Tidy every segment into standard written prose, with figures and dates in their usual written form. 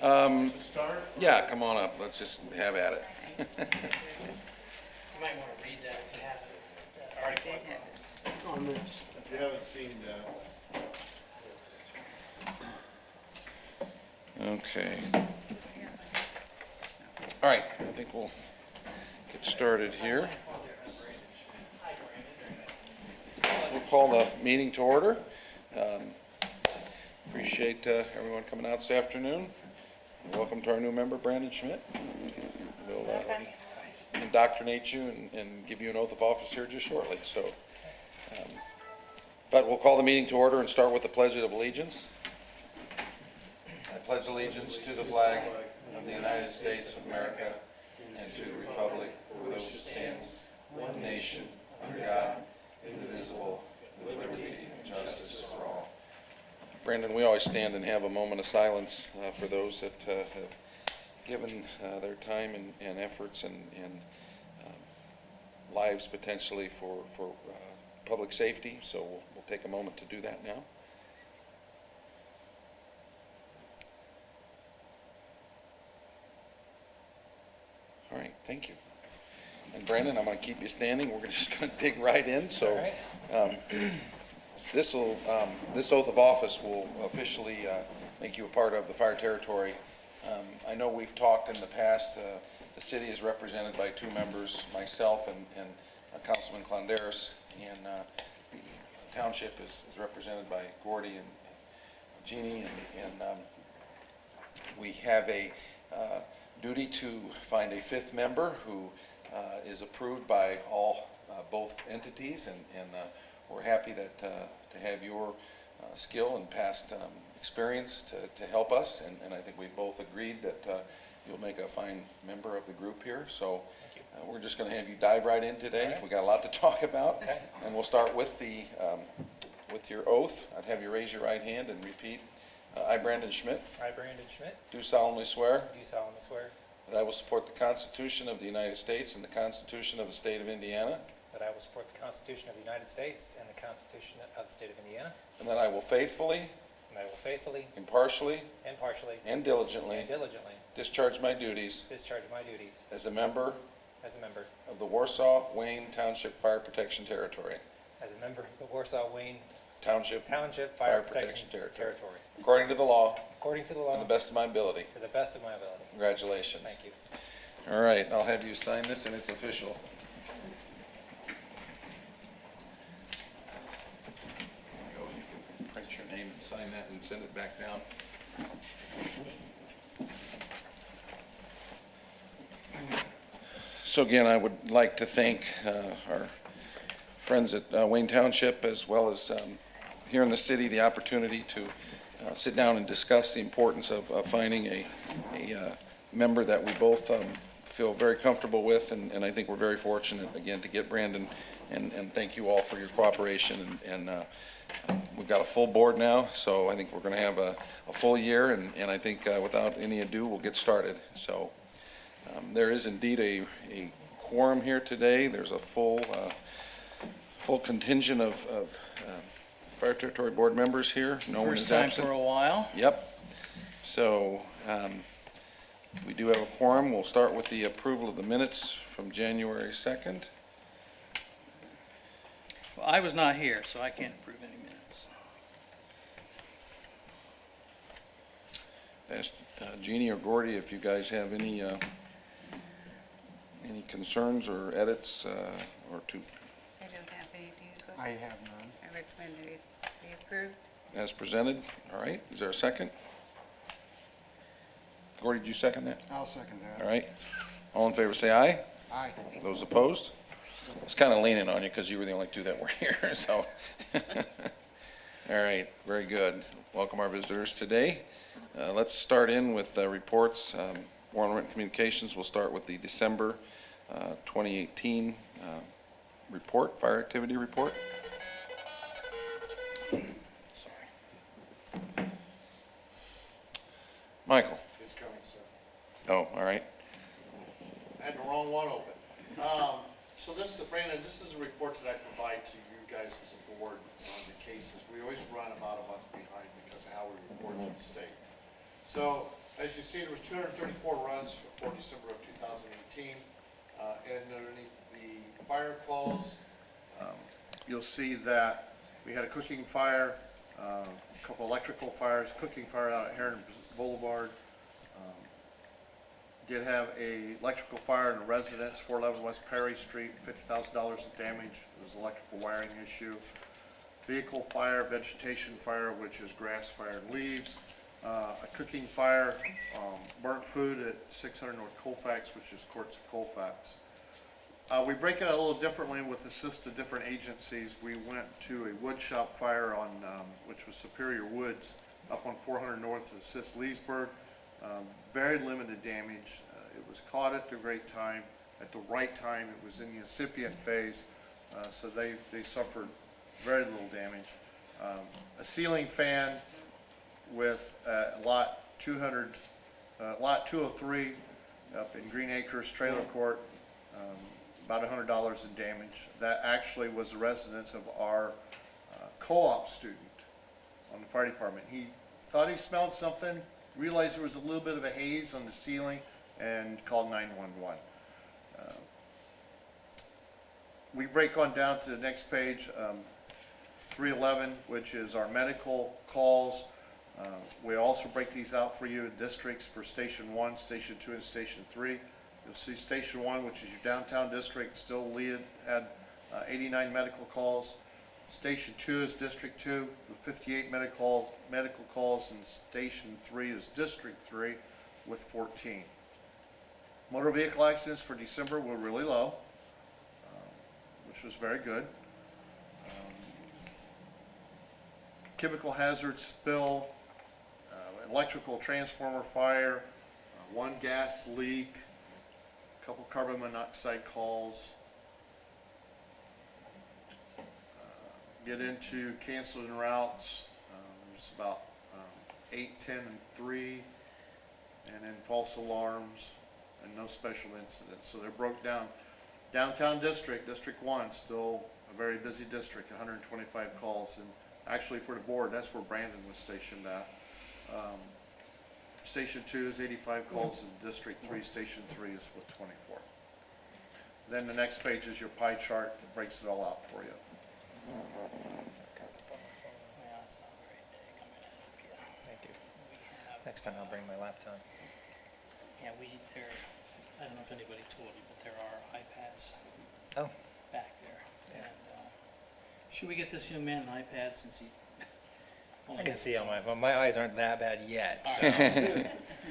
Start? Yeah, come on up. Let's just have at it. You might want to read that if you haven't already. It has. On this, if you haven't seen that. Okay. All right, I think we'll get started here. We'll call the meeting to order. Appreciate everyone coming out this afternoon. Welcome to our new member, Brandon Schmidt. We'll indoctrinate you and give you an oath of office here just shortly. But we'll call the meeting to order and start with the Pledge of Allegiance. I pledge allegiance to the flag of the United States of America and to the republic for which it stands, one nation, under God, indivisible, with liberty and justice for all. Brandon, we always stand and have a moment of silence for those that have given their time and efforts and lives potentially for public safety. So we'll take a moment to do that now. All right, thank you. And Brandon, I'm going to keep you standing. We're just going to dig right in. So this oath of office will officially make you a part of the fire territory. I know we've talked in the past. The city is represented by two members, myself and Councilman Clonderis, and the township is represented by Gordy and Jeannie, and we have a duty to find a fifth member who is approved by both entities, and we're happy that to have your skill and past experience to help us, and I think we both agreed that you'll make a fine member of the group here. So we're just going to have you dive right in today. Right. We got a lot to talk about, and we'll start with the with your oath. I'd have you raise your right hand and repeat. I, Brandon Schmidt. I, Brandon Schmidt. Do solemnly swear. Do solemnly swear. That I will support the Constitution of the United States and the Constitution of the State of Indiana. That I will support the Constitution of the United States and the Constitution of the State of Indiana. And that I will faithfully. And I will faithfully. Impartially. And diligently. Discharge my duties. As a member. Of the Warsaw-Wayne Township Fire Protection Territory. As a member of the Warsaw-Wayne Township Fire Protection Territory. According to the law. To the best of my ability. Congratulations. Thank you. All right, I'll have you sign this and it's official. There you go. You can print your name and sign that and send it back down. So again, I would like to thank our friends at Wayne Township, as well as here in the city, the opportunity to sit down and discuss the importance of finding a member that we both feel very comfortable with, and I think we're very fortunate, again, to get Brandon, and thank you all for your cooperation, and we've got a full board now, so I think we're going to have a full year, and I think without any ado, we'll get started. So there is indeed a quorum here today. There's a full contingent of Fire Territory Board members here. No one is absent. First time for a while. Yep. So we do have a quorum. We'll start with the approval of the minutes from January 2nd. Well, I was not here, so I can't approve any minutes. Ask Jeannie or Gordy if you guys have any concerns or edits or to. I don't have any, do you? I have none. I recommend that it be approved. As presented. All right. Is there a second? Gordy, did you second that? I'll second that. All right. All in favor say aye. Aye. Those opposed? I was kind of leaning on you because you were the only two that were here. So, all right. Very good. Welcome our visitors today. Let's start in with reports. Warren Rent Communications. We'll start with the December 2018 report, fire activity report. Michael. It's coming, sir. Oh, all right. I had the wrong one open. So this is, Brandon, this is a report that I provide to you guys as a board on the cases. We always run about a month behind because of how we report to the state. So As you see, there was 234 runs for December of 2018. And underneath the fire calls, you'll see that we had a cooking fire, a couple electrical fires, cooking fire out at Heron Boulevard. Did have a electrical fire in a residence, 411 West Perry Street, $50,000 of damage. It was an electrical wiring issue. Vehicle fire, vegetation fire, which is grass fire and leaves. A cooking fire, burnt food at 600 North Colfax, which is Courts of Colfax. We break it out a little differently with assist of different agencies. We went to a wood shop fire on, which was Superior Woods, up on 400 North to assist Leesburg. Very limited damage. It was caught at the right time. It was in the incipient phase, so they suffered very little damage. A ceiling fan with lot 203 up in Green Acres Trailer Court, about $100 in damage. That actually was the residence of our co-op student on the fire department. He thought he smelled something, realized there was a little bit of a haze on the ceiling, and called 911. We break on down to the next page, 311, which is our medical calls. We also break these out for you in districts for Station 1, Station 2, and Station 3. You'll see Station 1, which is your downtown district, still had 89 medical calls. Station 2 is District 2 for 58 medical calls, and Station 3 is District 3 with 14. Motor vehicle accidents for December were really low, which was very good. Chemical hazard spill, electrical transformer fire, one gas leak, a couple carbon monoxide calls. Get into canceling routes, there's about 8, 10, and 3, and then false alarms, and no special incidents. So they're broke down. Downtown district, District 1, still a very busy district, 125 calls, and actually for the board, that's where Brandon was stationed at. Station 2 is 85 calls, and District 3, Station 3 is with 24. Then the next page is your pie chart that breaks it all out for you. Well, it's not very big, I'm gonna help you. Thank you. We have, Next time I'll bring my laptop. yeah, I don't know if anybody told you, but there are iPads Oh, back there. Yeah. And, should we get this young man an iPad since he? I can see on my eyes aren't that bad yet. All So. right.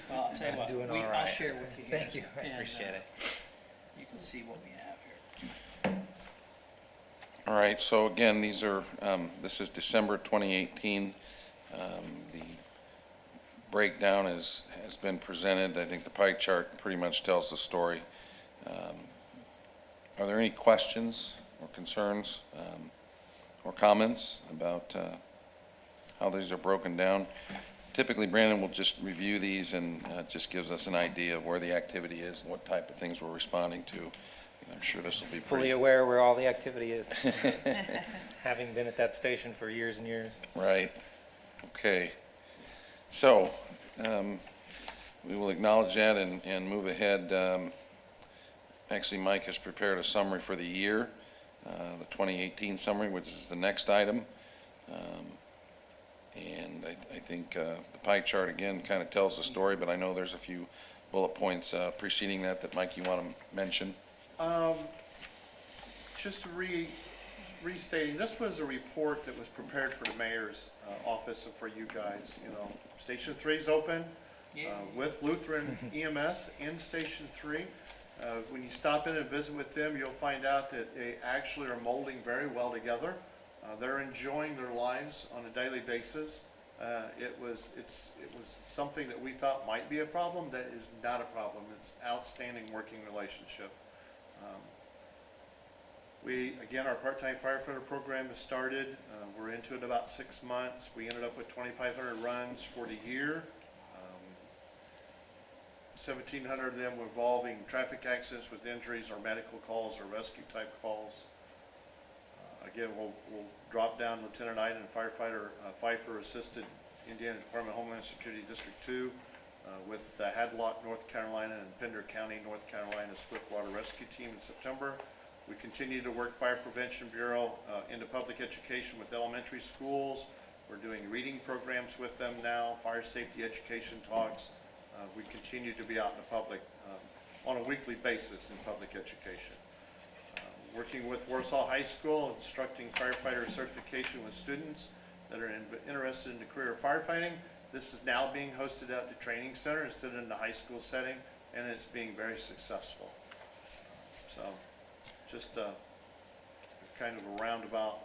Well, I'll tell you I'm what, doing all I'll right. share with you here. Thank you, I and, appreciate it. You can see what we have here. All right, so again, these are, this is December 2018. The breakdown has been presented. I think the pie chart pretty much tells the story. Are there any questions or concerns or comments about how these are broken down? Typically, Brandon will just review these and just gives us an idea of where the activity is and what type of things we're responding to. I'm sure this will be Fully pretty... aware where all the activity is. Having been at that station for years and years. Right. Okay. So, we will acknowledge that and move ahead. Actually, Mike has prepared a summary for the year, the 2018 summary, which is the next item. And I think the pie chart, again, kind of tells the story, but I know there's a few bullet points preceding that, Mike, you want to mention? Just restating, this was a report that was prepared for the mayor's office and for you guys. You know, Station 3 is open with Lutheran EMS in Station 3. When you stop in and visit with them, you'll find out that they actually are molding very well together. They're enjoying their lives on a daily basis. It was something that we thought might be a problem. That is not a problem. It's outstanding working relationship. Again, our part-time firefighter program has started. We're into it about 6 months. We ended up with 2,500 runs for the year. 1,700 of them involving traffic accidents with injuries or medical calls or rescue type calls. Again, we'll drop down Lieutenant Iden and firefighter Pfeiffer assisted Indiana Department of Homeland Security District 2. with the Hadlock, North Carolina, and Pender County, North Carolina Swiftwater Rescue Team in September. We continue to work Fire Prevention Bureau into public education with elementary schools. We're doing reading programs with them now, fire safety education talks. We continue to be out in the public on a weekly basis in public education. Working with Warsaw High School, instructing firefighter certification with students that are interested in the career of firefighting. This is now being hosted at the training center instead of in the high school setting, and it's being very successful. So, just kind of a roundabout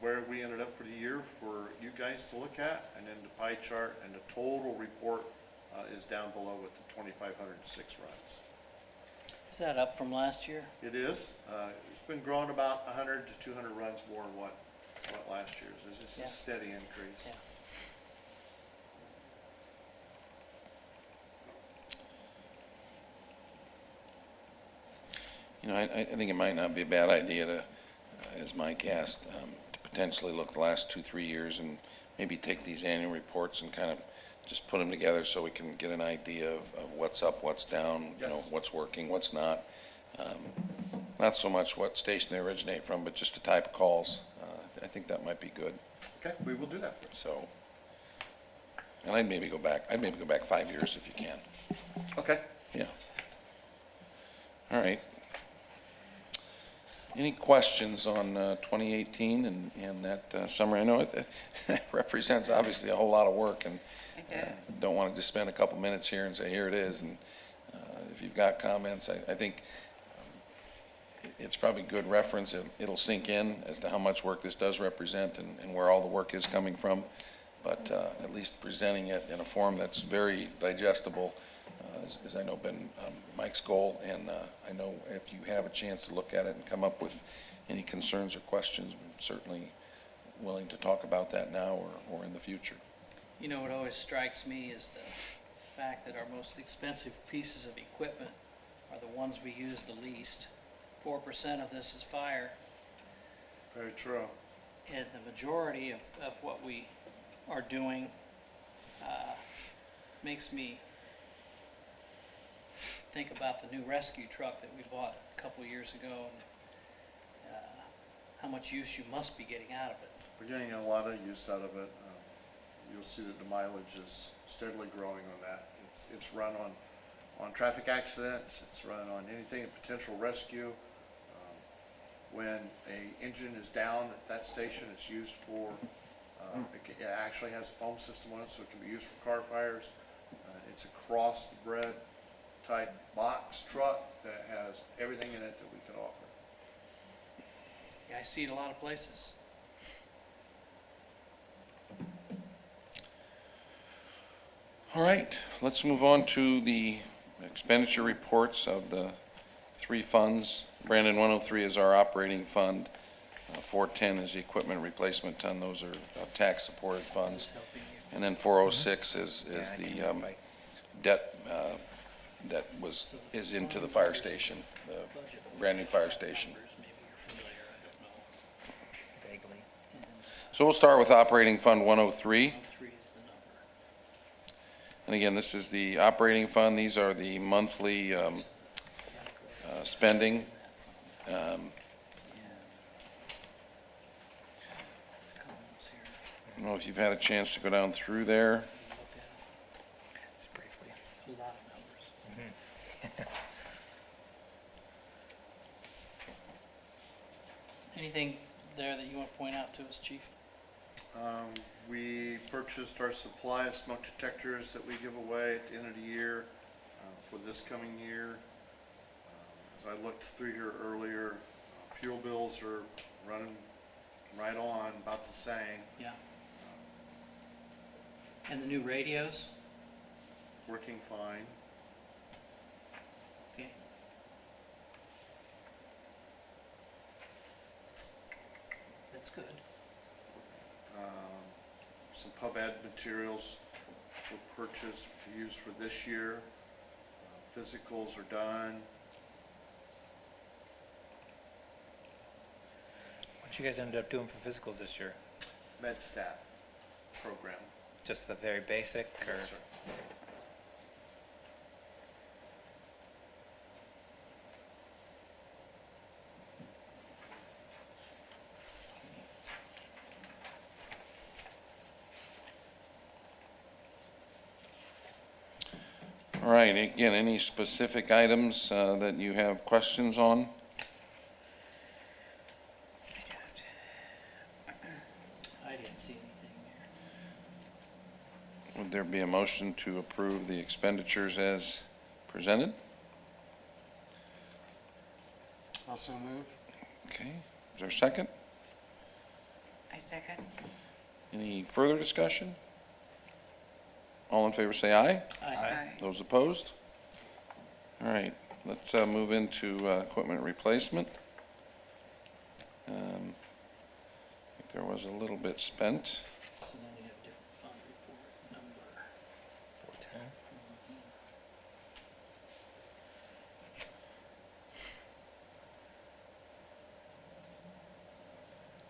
where we ended up for the year for you guys to look at, and then the pie chart and the total report is down below with the 2,506 runs. Is that up from last year? It is. It's been growing about 100 to 200 runs more than what last year's. It's just Yeah. a steady increase. Yeah. You know, I think it might not be a bad idea to, as Mike asked, to potentially look the last 2-3 years and maybe take these annual reports and kind of just put them together so we can get an idea of what's up, what's down, you know, Yes. what's working, what's not. Not so much what station they originate from, but just the type of calls. I think that might be good, Okay, we will do that. so. And I'd maybe go back 5 years if you can. Okay. Yeah. All right. Any questions on 2018 and that summary? I know it represents obviously a whole lot of work, and It does. don't want to just spend a couple minutes here and say, here it is. And if you've got comments, I think it's probably good reference. It'll sink in as to how much work this does represent and where all the work is coming from. But at least presenting it in a form that's very digestible is I know been Mike's goal, and I know if you have a chance to look at it and come up with any concerns or questions, we're certainly willing to talk about that now or in the future. You know, what always strikes me is the fact that our most expensive pieces of equipment are the ones we use the least. 4% of this is fire, Very true. and the majority of what we are doing makes me think about the new rescue truck that we bought a couple years ago, and how much use you must be getting out of it. We're getting a lot of use out of it. You'll see that the mileage is steadily growing on that. It's run on traffic accidents. It's run on anything, a potential rescue. When a engine is down at that station, it's used for, it actually has a foam system on it, so it can be used for car fires. It's a cross-bred type box truck that has everything in it that we could offer. Yeah, I see it a lot of places. All right, let's move on to the expenditure reports of the three funds. Brandon, 103 is our operating fund. 410 is the equipment replacement fund. Those are tax-supported funds. And then 406 is the debt that is into the fire station, the brand-new fire station. Vaguely. So we'll start with operating fund 103. 3 is the number. And again, this is the operating fund. These are the monthly spending. I don't know if you've had a chance to go down through there. Just briefly. A lot of numbers. Anything there that you want to point out to us, Chief? We purchased our supply of smoke detectors that we give away at the end of the year for this coming year. As I looked through here earlier, fuel bills are running right on, about the same, Yeah. And the new radios? working fine. Okay. That's good. Some pub ed materials were purchased to use for this year. Physicals are done. What you guys ended up doing for physicals this year? MedStat program. just the very basic, or? Yes, sir. All right, again, any specific items that you have questions on? I didn't see anything there. Would there be a motion to approve the expenditures as presented? Also move. Okay, is there a second? I second. Any further discussion? All in favor say aye. Aye. Those opposed? All right, let's move into equipment replacement. I think there was a little bit spent. So then you have different fund report number. 410.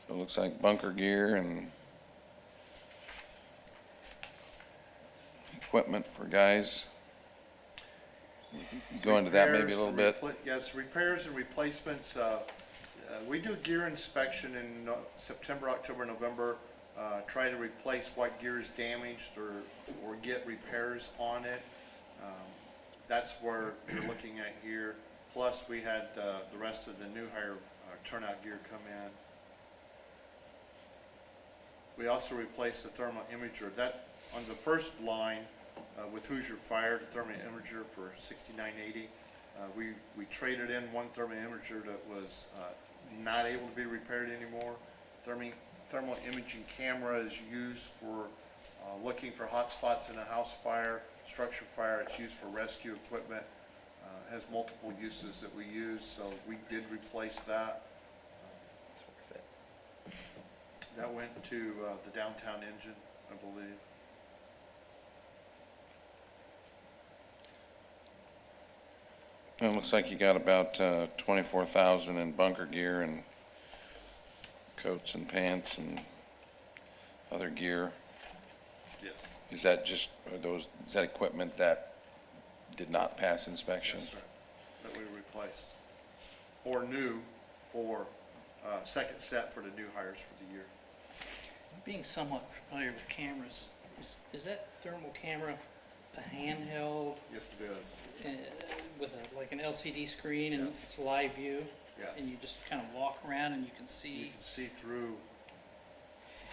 So it looks like bunker gear and equipment for guys. Go into that maybe a little bit. Yes, repairs and replacements. We do gear inspection in September, October, November. Try to replace what gear is damaged or get repairs on it. That's where you're looking at here. Plus, we had the rest of the new hire turnout gear come in. We also replaced the thermal imager. That, on the first line, with Hoosier Fire, the thermal imager for $69.80. We traded in one thermal imager that was not able to be repaired anymore. Thermal imaging camera is used for looking for hot spots in a house fire, structure fire. It's used for rescue equipment. Has multiple uses that we use, so we did replace that. It's worth it. That went to the downtown engine, I believe. It looks like you got about 24,000 in bunker gear and coats and pants and other gear. Yes. Is that just, is that equipment that did not pass inspection? Yes, sir. That we replaced. Or new for second set for the new hires for the year. Being somewhat familiar with cameras, is that thermal camera a handheld Yes, it is. with like an LCD screen and Yes. it's live view? Yes. And you just kind of walk around and you can You see, can see through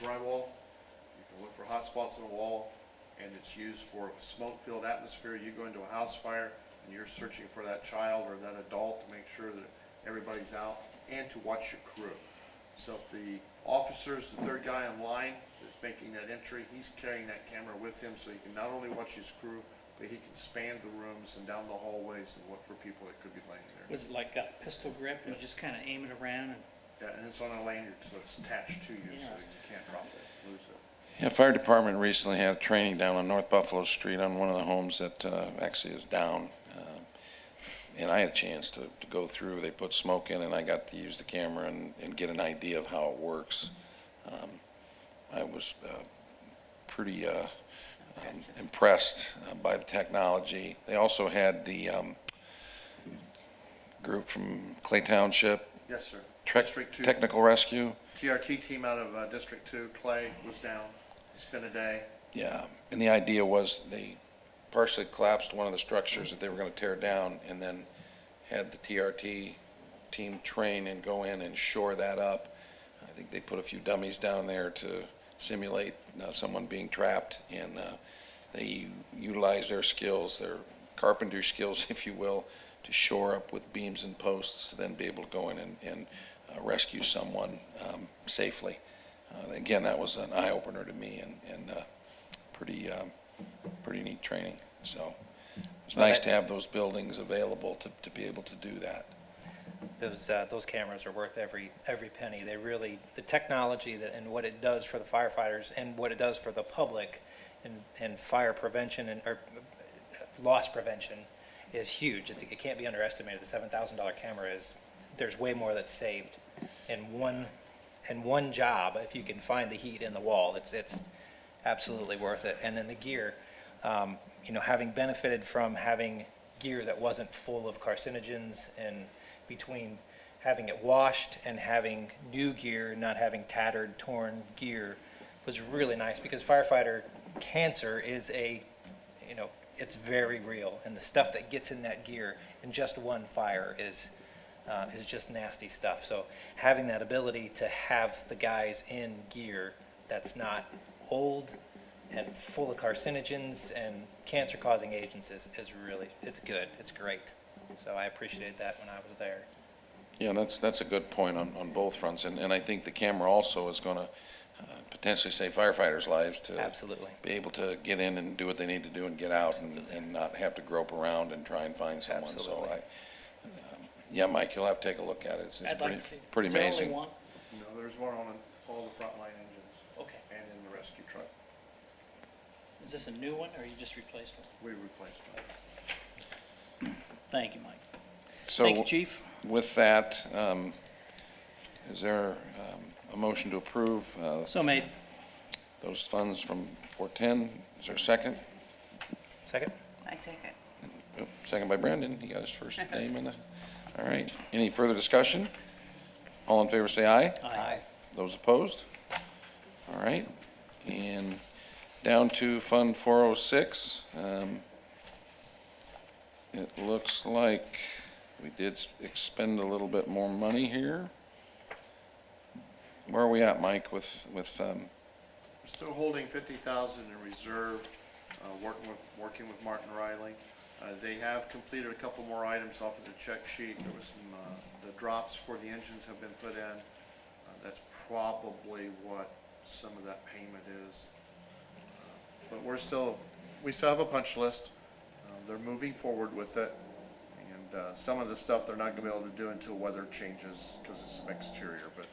drywall. You can look for hot spots in the wall, and it's used for a smoke-filled atmosphere. You go into a house fire and you're searching for that child or that adult to make sure that everybody's out and to watch your crew. So if the officer's the third guy in line that's making that entry, he's carrying that camera with him so he can not only watch his crew, but he can span the rooms and down the hallways and look for people that could be laying there. was it like got a pistol grip and you Yes. just kind of aim it around and Yeah, and it's on a lanyard, so it's attached to you, so Yes. you can't drop it, lose it. Yeah, fire department recently had a training down on North Buffalo Street on one of the homes that actually is down. And I had a chance to go through, they put smoke in and I got to use the camera and get an idea of how it works. I was pretty impressed by the technology. They also had the group from Clay Township, Yes, sir. Trek- District 2. Technical Rescue. TRT team out of District 2, Clay, was down. Spent a day. Yeah, and the idea was they partially collapsed one of the structures that they were gonna tear down and then had the TRT team train and go in and shore that up. I think they put a few dummies down there to simulate someone being trapped, and they utilized their skills, their carpentry skills, if you will, to shore up with beams and posts to then be able to go in and rescue someone safely. Again, that was an eye-opener to me and pretty neat training. So it's Well, nice that- to have those buildings available to be able to do that. Those cameras are worth every penny. They really, the technology that, and what it does for the firefighters and what it does for the public and fire prevention or loss prevention is huge. It can't be underestimated. The $7,000 camera there's way more that's saved in one job. If you can find the heat in the wall, absolutely worth it. And then the gear, you know, having benefited from having gear that wasn't full of carcinogens, and between having it washed and having new gear, not having tattered, torn gear, was really nice, because firefighter cancer is you know, it's very real, and the stuff that gets in that gear in just one fire is just nasty stuff. So having that ability to have the guys in gear that's not old and full of carcinogens and cancer-causing agents is really, it's good, it's great. So I appreciated that when I was there. Yeah, that's a good point on both fronts, and I think the camera also is gonna potentially save firefighters' lives to Absolutely. be able to get in and do what they need to do and get out and not have to grope around and try and find someone. So Absolutely. yeah, Mike, you'll have to take a look at it. It's I'd like to see. pretty Is there amazing. only one? No, there's one on all the frontline engines Okay. and in the rescue truck. Is this a new one, or you just replaced one? We replaced it. Thank you, Mike. So Thank you, chief. with that, is there a motion to approve So made. those funds from 410? Is there a second? Second? I second. Oh, second by Brendan. He got his first name in the, all right. Any further discussion? All in favor, say aye. Aye. Those opposed? All right. And down to Fund 406. It looks like we did expend a little bit more money here. Where are we at, Mike, with We're still holding 50,000 in reserve, working with Martin Riley. They have completed a couple more items off of the check sheet. There was some, the drops for the engines have been put in. That's probably what some of that payment is. But we still have a punch list. They're moving forward with it. And some of the stuff they're not gonna be able to do until weather changes, because it's some exterior. But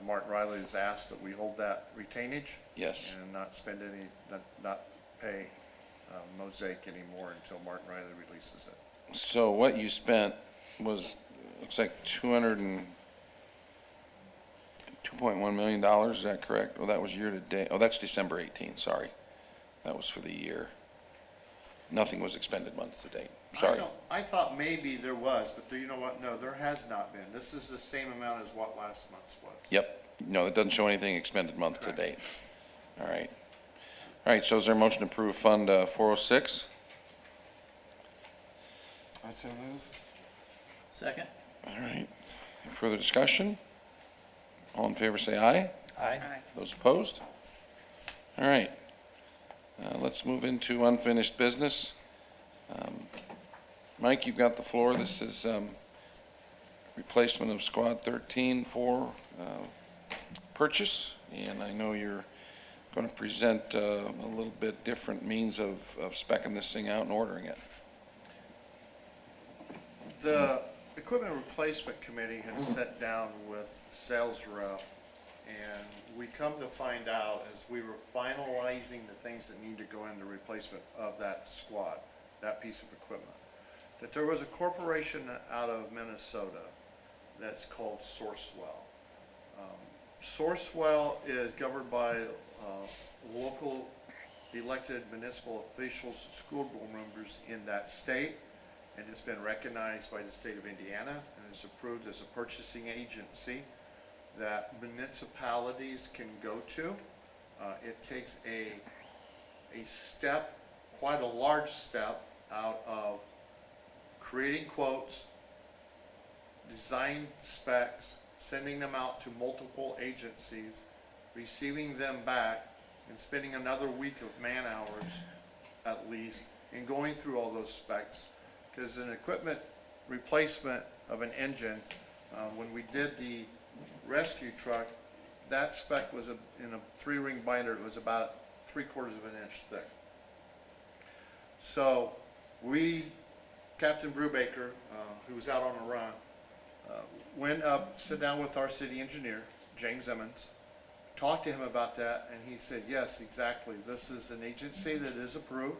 Martin Riley has asked that we hold that retainage. Yes. And not spend any, not pay Mosaic anymore until Martin Riley releases it. So what you spent was, looks like $2.1 million, is that correct? Oh, that was year to date. Oh, that's December 18, sorry. That was for the year. Nothing was expended month to date. Sorry. I thought maybe there was, but you know what? No, there has not been. This is the same amount as what last month's was. Yep. No, it doesn't show anything expended month to Correct. date. All right. All right, so is there a motion to approve Fund 406? I so move. Second? All right. Any further discussion? All in favor, say aye. Aye. Aye. Those opposed? All right. Let's move into unfinished business. Mike, you've got the floor. This is replacement of Squad 13 for purchase, and I know you're going to present a little bit different means of speccing this thing out and ordering it. The Equipment Replacement Committee had sat down with sales rep, and we come to find out as we were finalizing the things that need to go into replacement of that squad, that piece of equipment, that there was a corporation out of Minnesota that's called Sourcewell. Sourcewell is governed by local elected municipal officials, school board members in that state, and it's been recognized by the state of Indiana, and is approved as a purchasing agency that municipalities can go to. It takes a step, quite a large step, out of creating quotes, design specs, sending them out to multiple agencies, receiving them back, and spending another week of man hours at least in going through all those specs. Because an equipment replacement of an engine, when we did the rescue truck, that spec was in a 3-ring binder. It was about 3/4 of an inch thick. So Captain Brubaker, who was out on a run, went up, sat down with our city engineer, James Emmons, talked to him about that, and he said, yes, exactly. This is an agency that is approved.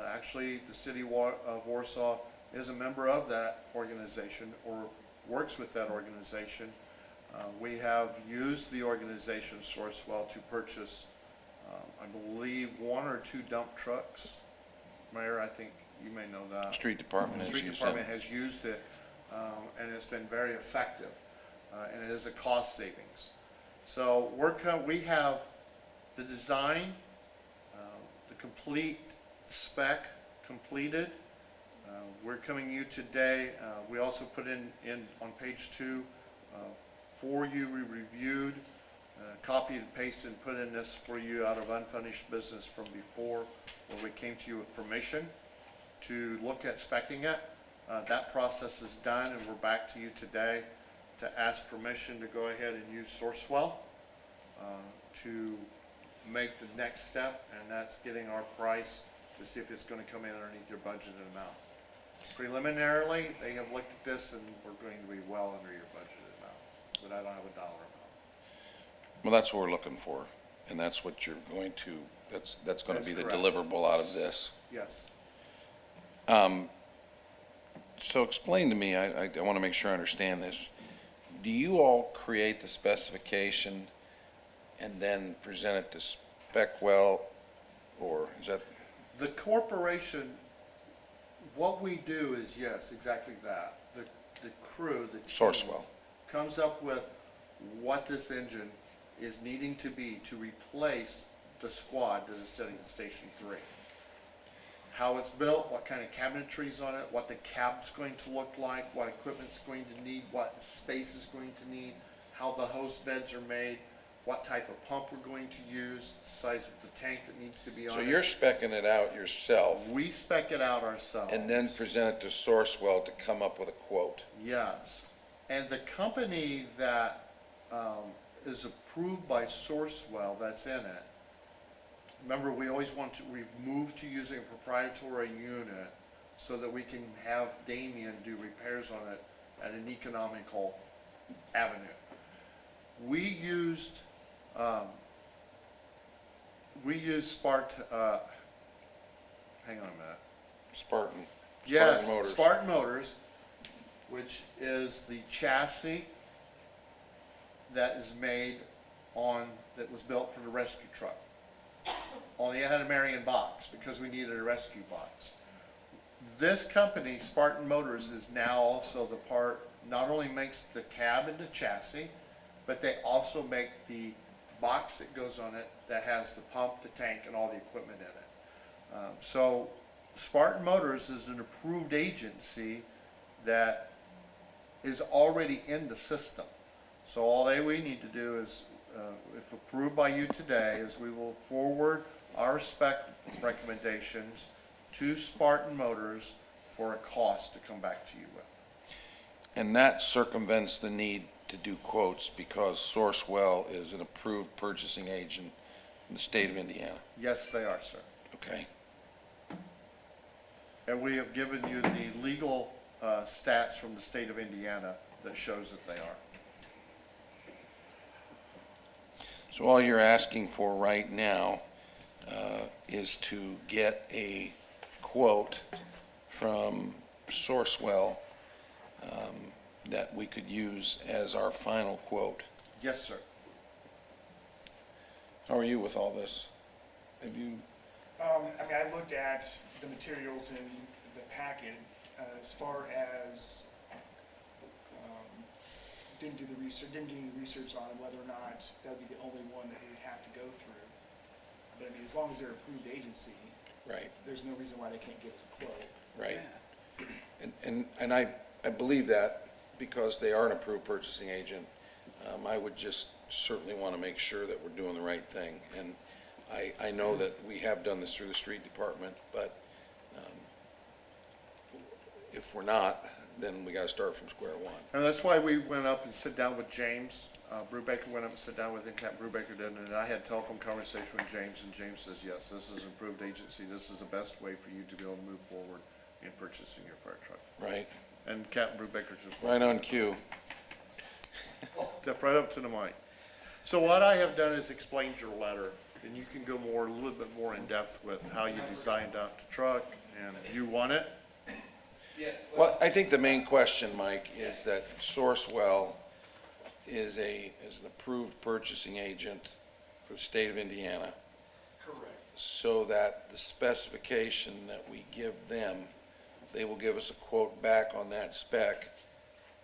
Actually, the city of Warsaw is a member of that organization or works with that organization. We have used the organization Sourcewell to purchase I believe 1 or 2 dump trucks. Mayor, I think you may know that. Street Department The has street used department them. has used it, and it's been very effective, and it is a cost savings. So we have the design, the complete spec completed. We're coming to you today. We also put in on page 2, for you, we reviewed, copied and pasted and put in this for you out of unfinished business from before, where we came to you with permission to look at speccing it. That process is done, and we're back to you today to ask permission to go ahead and use Sourcewell to make the next step, and that's getting our price to see if it's gonna come in underneath your budgeted amount. Preliminarily, they have looked at this, and we're going to be well under your budgeted amount, but I don't have a dollar amount. Well, that's what we're looking for, and that's what you're going to, that's gonna That's be the correct. deliverable out of this. Yes. So explain to me, I want to make sure I understand this. Do you all create the specification and then present it to Specwell, or is that, The corporation, what we do is, yes, exactly that. The crew, the team. Sourcewell? Comes up with what this engine is needing to be to replace the squad that is sitting in Station 3. How it's built, what kind of cabinetry's on it, what the cab's going to look like, what equipment's going to need, what the space is going to need, how the hose beds are made, what type of pump we're going to use, the size of the tank that needs to be on So it. you're specking it out yourself We spec it out ourselves. and then present it to Sourcewell to come up with a quote? Yes, and the company that is approved by Sourcewell that's in it, remember, we've moved to using a proprietary unit so that we can have Damien do repairs on it at an economical avenue. We used Spart, hang on a minute. Spartan? Yes, Spartan Motors. Spartan Motors, which is the chassis that is made that was built for the rescue truck. Only it had a Marion box because we needed a rescue box. This company, Spartan Motors, is now also the part, not only makes the cab and the chassis, but they also make the box that goes on it that has the pump, the tank, and all the equipment in it. So Spartan Motors is an approved agency that is already in the system. So all we need to do is, if approved by you today, is we will forward our spec recommendations to Spartan Motors for a cost to come back to you with. And that circumvents the need to do quotes because Sourcewell is an approved purchasing agent in the state of Indiana. Yes, they are, sir. Okay. And we have given you the legal stats from the state of Indiana that shows that they are. So all you're asking for right now is to get a quote from Sourcewell that we could use as our final quote. Yes, sir. How are you with all this? Have you, I looked at the materials in the packet, as far as, didn't do any research on whether or not that would be the only one that we would have to go through. But I mean, as long as they're approved agency, right, there's no reason why they can't give us a quote. right. And I believe that because they are an approved purchasing agent. I would just certainly want to make sure that we're doing the right thing. And I know that we have done this through the street department, but if we're not, then we got to start from square one. And that's why we went up and sat down with James. Brubaker went up and sat down with him, Captain Brubaker did, and I had a telephone conversation with James, and James says, yes, this is an approved agency. This is the best way for you to be able to move forward in purchasing your fire truck. Right, And Captain Brubaker just right on cue. step right up to the mic. So what I have done is explained your letter, and you can go a little bit more in depth with how you designed out the truck, and you want it. Well, I think the main question, Mike, is that Sourcewell is an approved purchasing agent for the state of Indiana. so that the specification that we give them, they will give us a quote back on that spec,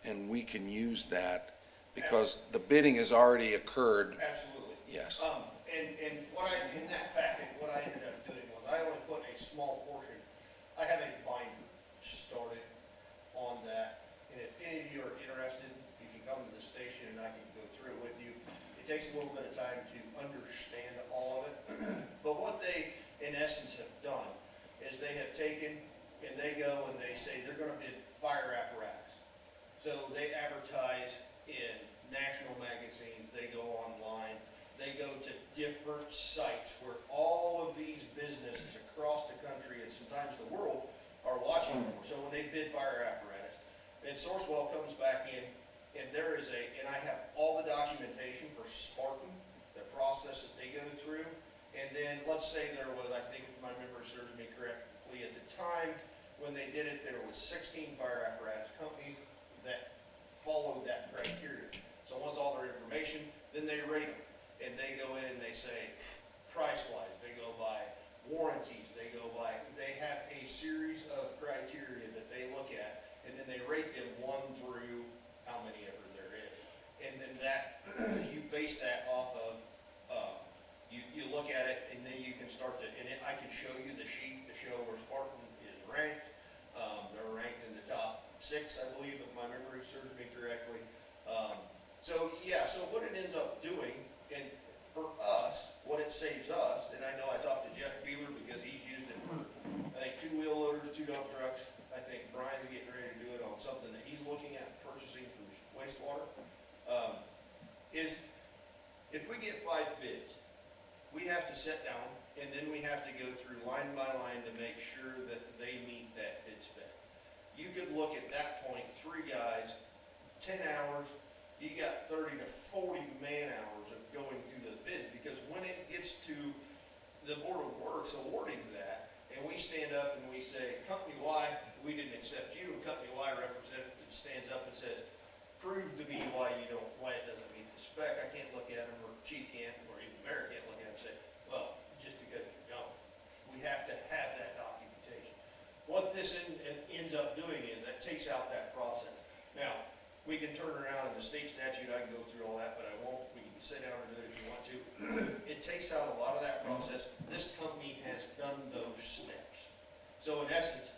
and we can use that, because the bidding has already occurred. Absolutely. Yes. And what in that packet, what I ended up doing was I only put a small portion. I have a binder started on that, and if any of you are interested, you can come to the station and I can go through it with you. It takes a little bit of time to understand all of it, but what they, in essence, have done is they have taken and they go and they say they're gonna bid fire apparatus. So they advertise in national magazines, they go online, they go to different sites where all of these businesses across the country and sometimes the world are watching for. So when they bid fire apparatus, then Sourcewell comes back in, and there is and I have all the documentation for Spartan, the process that they go through. And then, let's say there was, I think if my memory serves me correctly, at the time when they did it, there was 16 fire apparatus companies that followed that criteria. So once all their information, then they rate them. And they go in and they say, price-wise, they go by warranties, they have a series of criteria that they look at, and then they rate them 1 through how many ever there is. And then that, you base that off of, you look at it, and then you can start to, I can show you the sheet to show where Spartan is ranked. They're ranked in the top 6, I believe, if my memory serves me correctly. So what it ends up doing, and for us, what it saves us, and I know I talked to Jeff Beeler because he's used it for, I think, 2 wheel loaders, 2 dump trucks. I think Brian's getting ready to do it on something that he's looking at purchasing from wastewater. Is if we get 5 bids, we have to sit down and then we have to go through line by line to make sure that they meet that bid spec. You could look at that point, 3 guys, 10 hours, you got 30 to 40 man hours of going through the bids, because when it gets to the Board of Works awarding that, and we stand up and we say, company Y, we didn't accept you, and company Y representative stands up and says, prove to me why it doesn't meet the spec. I can't look at them, or chief can't, or even mayor can't look at them and say, well, just because you don't. We have to have that documentation. What this ends up doing is that takes out that process. Now, we can turn around in the state statute, I can go through all that, but I won't. We can sit down and do it if you want to. It takes out a lot of that process. This company has done those steps. So in essence,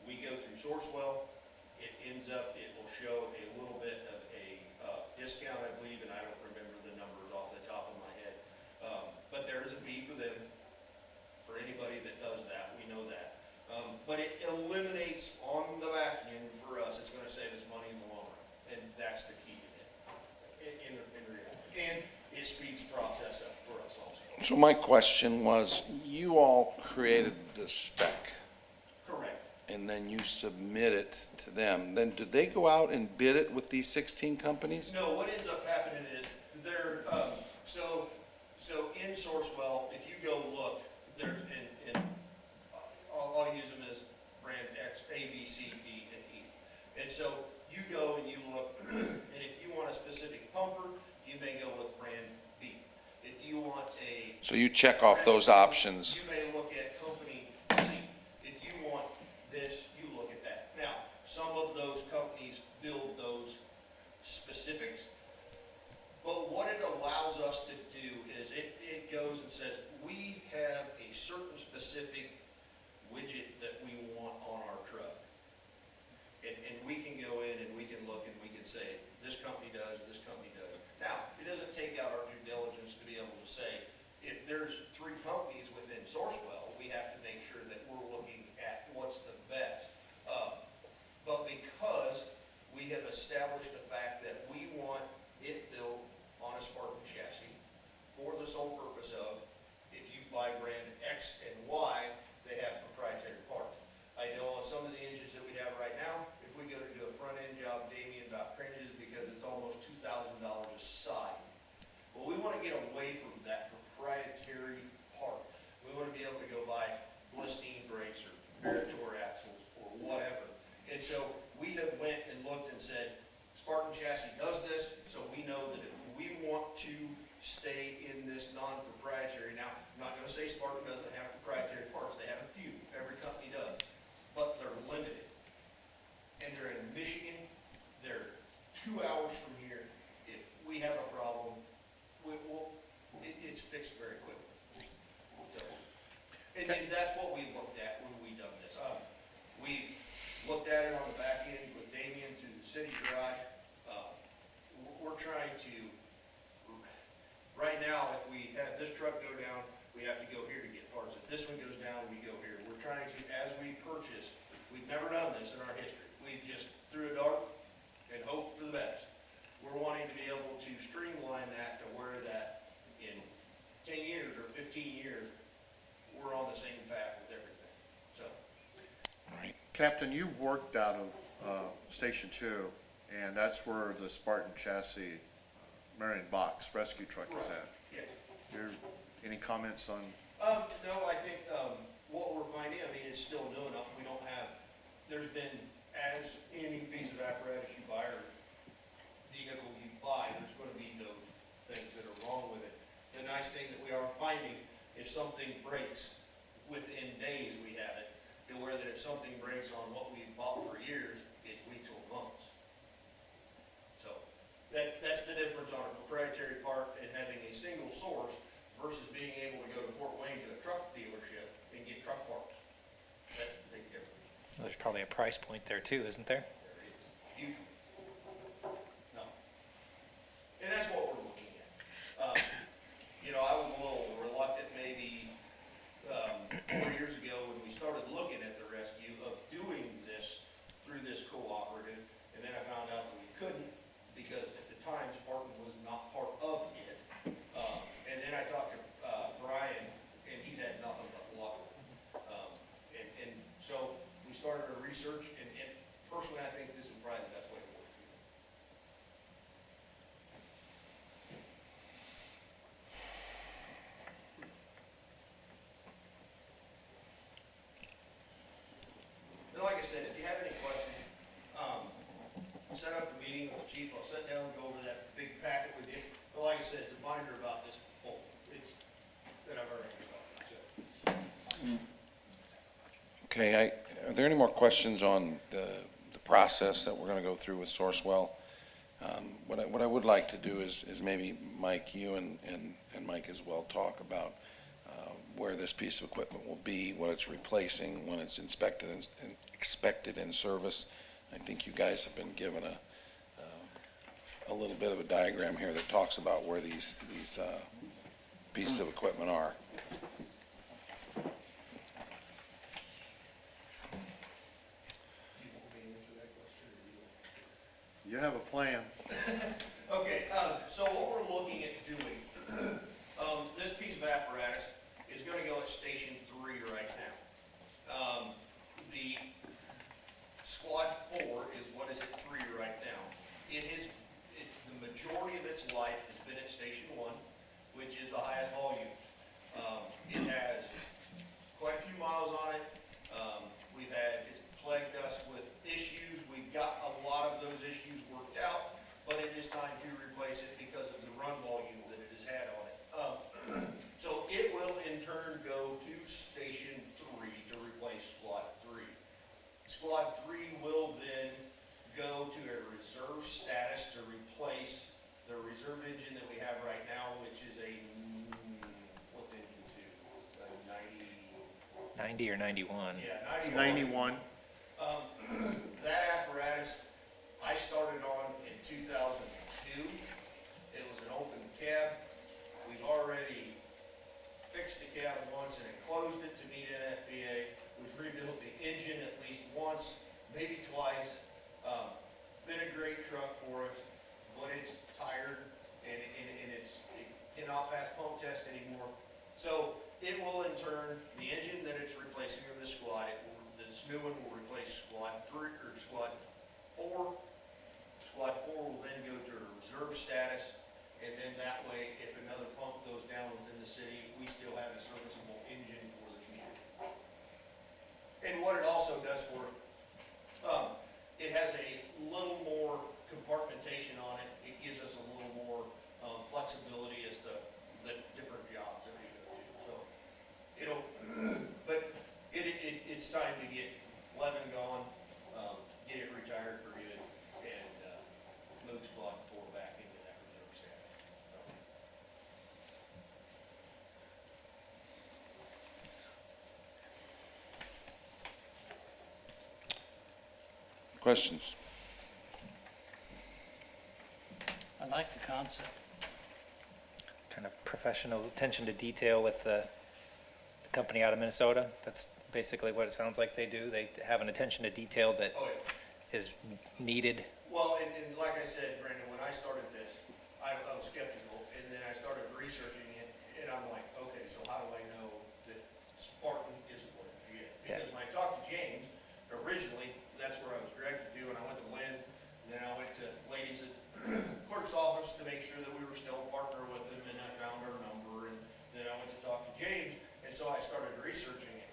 we go through Sourcewell. It ends up, it will show a little bit of a discount, I believe, and I don't remember the numbers off the top of my head. But there is a fee for them, for anybody that does that. We know that. But it eliminates on the back end for us, it's gonna save us money in the long run, and that's the key to it, in reality. And it speeds the process up for us also. So my question was, you all created the spec, Correct. and then you submit it to them. Then do they go out and bid it with these 16 companies? No, what ends up happening is they're, so in Sourcewell, if you go look, there's, I'll use them as brand X, A, B, C, D, and E. And so you go and you look, and if you want a specific pumper, you may go with brand B. If you want a. So you check off those options. You may look at company C. If you want this, you look at that. Now, some of those companies build those specifics, but what it allows us to do is it goes and says, we have a certain specific widget that we want on our truck. And we can go in and we can look and we can say, this company does, this company does. Now, it doesn't take out our due diligence to be able to say, if there's 3 companies within Sourcewell And that's what we looked at when we done this. We looked at it on the back end with Damien through the city garage. We're trying to, right now, if we have this truck go down, we have to go here to get parts. If this one goes down, we go here. We're trying to, as we purchase, we've never done this in our history. We just threw a dart and hope for the best. We're wanting to be able to streamline that to where that in 10 years or 15 years, we're on the same path with everything, so. All right. Captain, you've worked out of Station 2, and that's where the Spartan chassis Marion box rescue truck is at. Yeah. Any comments on? No, I think, what we're finding, I mean, it's still new enough, we don't have, there's been, as any piece of apparatus you buy or vehicle you buy, there's gonna be no things that are wrong with it. The nice thing that we are finding, if something breaks, within days we have it, to where that if something breaks on what we've bought for years, it's weeks or months. So, that's the difference on a proprietary part and having a single source versus being able to go to Fort Wayne to a truck dealership and get truck parts. That's the big difference. There's probably a price point there too, isn't there? There is. Huge. No. And that's what we're looking at. You know, I was a little reluctant maybe, 4 years ago when we started looking at the rescue of doing this through this cooperative. And then I found out that we couldn't because at the time Spartan was not part of it. And then I talked to, Brian and he's had nothing but luck. And so we started a research and personally I think this is probably the best way to work. And like I said, if you have any questions, set up a meeting with the chief, I'll sit down and go over that big packet with you. But like I said, it's the binder about this whole, it's, that I've already talked about, so. Okay, are there any more questions on the process that we're gonna go through with Sourcewell? What I would like to do is maybe, Mike, you and Mike as well, talk about where this piece of equipment will be, what it's replacing, when it's inspected and expected in service. I think you guys have been given a little bit of a diagram here that talks about where these pieces of equipment are. You have a plan. Okay, so what we're looking at doing, this piece of apparatus is gonna go at Station 3 right now. The Squad 4 is what is at 3 right now. The majority of its life has been at Station 1, which is the highest volume. It has quite a few miles on it. It's plagued us with issues. We've got a lot of those issues worked out, but it is time to replace it because of the run volume that it has had on it. So it will in turn go to Station 3 to replace Squad 3. Squad 3 will then go to a reserve status to replace the reserve engine that we have right now, which is what's engine 2? 90? 90 or 91? Yeah, It's 91. 91. That apparatus, I started on in 2002. It was an open cab. We've already fixed the cab once and enclosed it to meet NFPA. We've rebuilt the engine at least once, maybe twice. Been a great truck for us, but it's tired and it cannot pass pump test anymore. So it will in turn, the engine that it's replacing of the Squad, this new one will replace Squad 3 or Squad 4 Questions? I like the concept. Kind of professional attention to detail with the company out of Minnesota. That's basically what it sounds like they do. They have an attention to detail that Oh, yeah. is needed. Well, and like I said, Brandon, when I started this, I was skeptical, and then I started researching it, and I'm like, okay, so how do I know that Spartan isn't what it is? Yeah. Because when I talked to James, originally, that's where I was directed to, and I went to Lynn, and then I went to ladies at clerk's office to make sure that we were still a partner with them, and I found her number, and then I went to talk to James, and so I started researching it.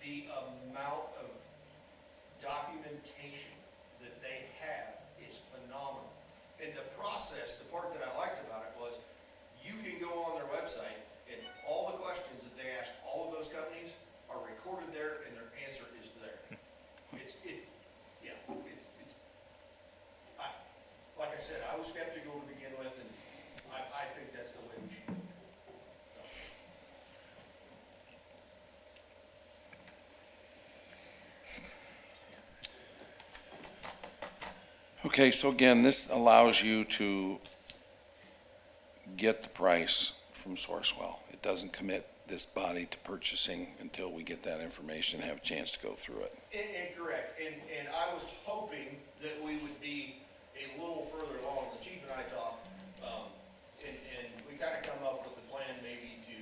The amount of documentation that they have is phenomenal. And the process, the part that I liked about it was, you can go on their website, and all the questions that they asked all of those companies are recorded there, and their answer is there. Like I said, I was skeptical to begin with, and I think that's the way we should go. Okay, so again, this allows you to get the price from Sourcewell. It doesn't commit this body to purchasing until we get that information and have a chance to go through it. And correct, and I was hoping that we would be a little further along, the chief and I talked, and we kind of come up with a plan maybe to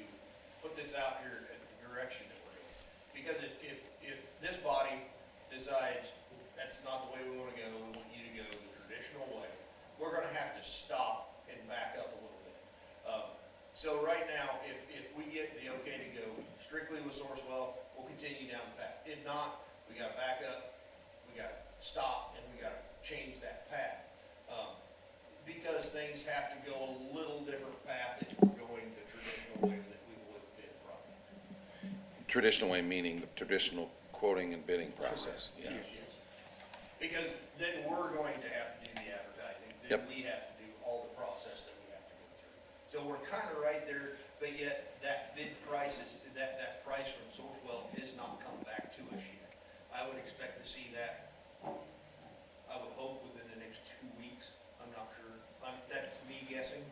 put this out here at the direction that we're going. Because if this body decides that's not the way we want to go, we want you to go the traditional way, we're gonna have to stop and back up a little bit. So right now, if we get the okay to go strictly with Sourcewell, we'll continue down the path. If not, we gotta back up, we gotta stop, and we gotta change that path. Because things have to go a little different path if we're going the traditional way that we've always been from. Traditional way meaning the traditional quoting and bidding process, yeah. Because then we're going to have to do the advertising, Yep. then we have to do all the process that we have to go through. So we're kind of right there, but yet that bid price is, that price from Sourcewell has not come back to us yet. I would expect to see that, I would hope within the next 2 weeks, I'm not sure. That's me guessing.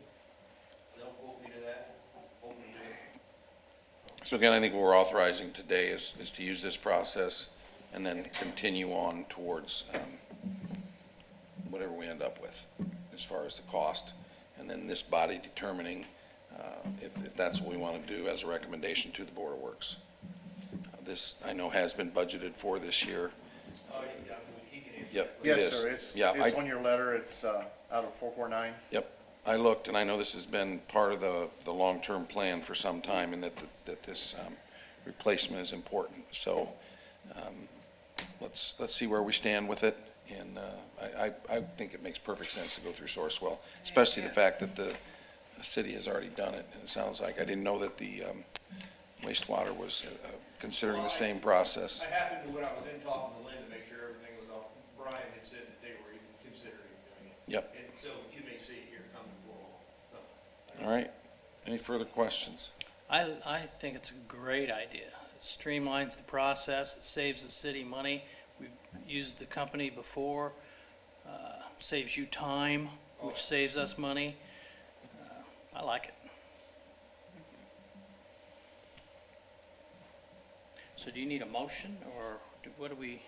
Don't quote me to that, hold me to it. So again, I think what we're authorizing today is to use this process and then continue on towards whatever we end up with as far as the cost. And then this body determining if that's what we want to do as a recommendation to the Board of Works. This, I know, has been budgeted for this year. Oh, yeah, he can answer. Yep, it Yes, is. sir, it's Yeah, on your letter, it's out of 449. Yep. I looked, and I know this has been part of the long-term plan for some time, and that this replacement is important. So let's see where we stand with it, and I think it makes perfect sense to go through Sourcewell, especially the fact that the city has already done it, and it sounds like, I didn't know that the wastewater was considering the same process. I happened to, when I was in talking to Lynn to make sure everything was off, Brian had said that they were even considering doing it. Yep. And so you may see it here coming along. All right. Any further questions? I think it's a great idea. It streamlines the process, it saves the city money. We've used the company before, saves you time, which saves us money. I like it. So do you need a motion, or what are we're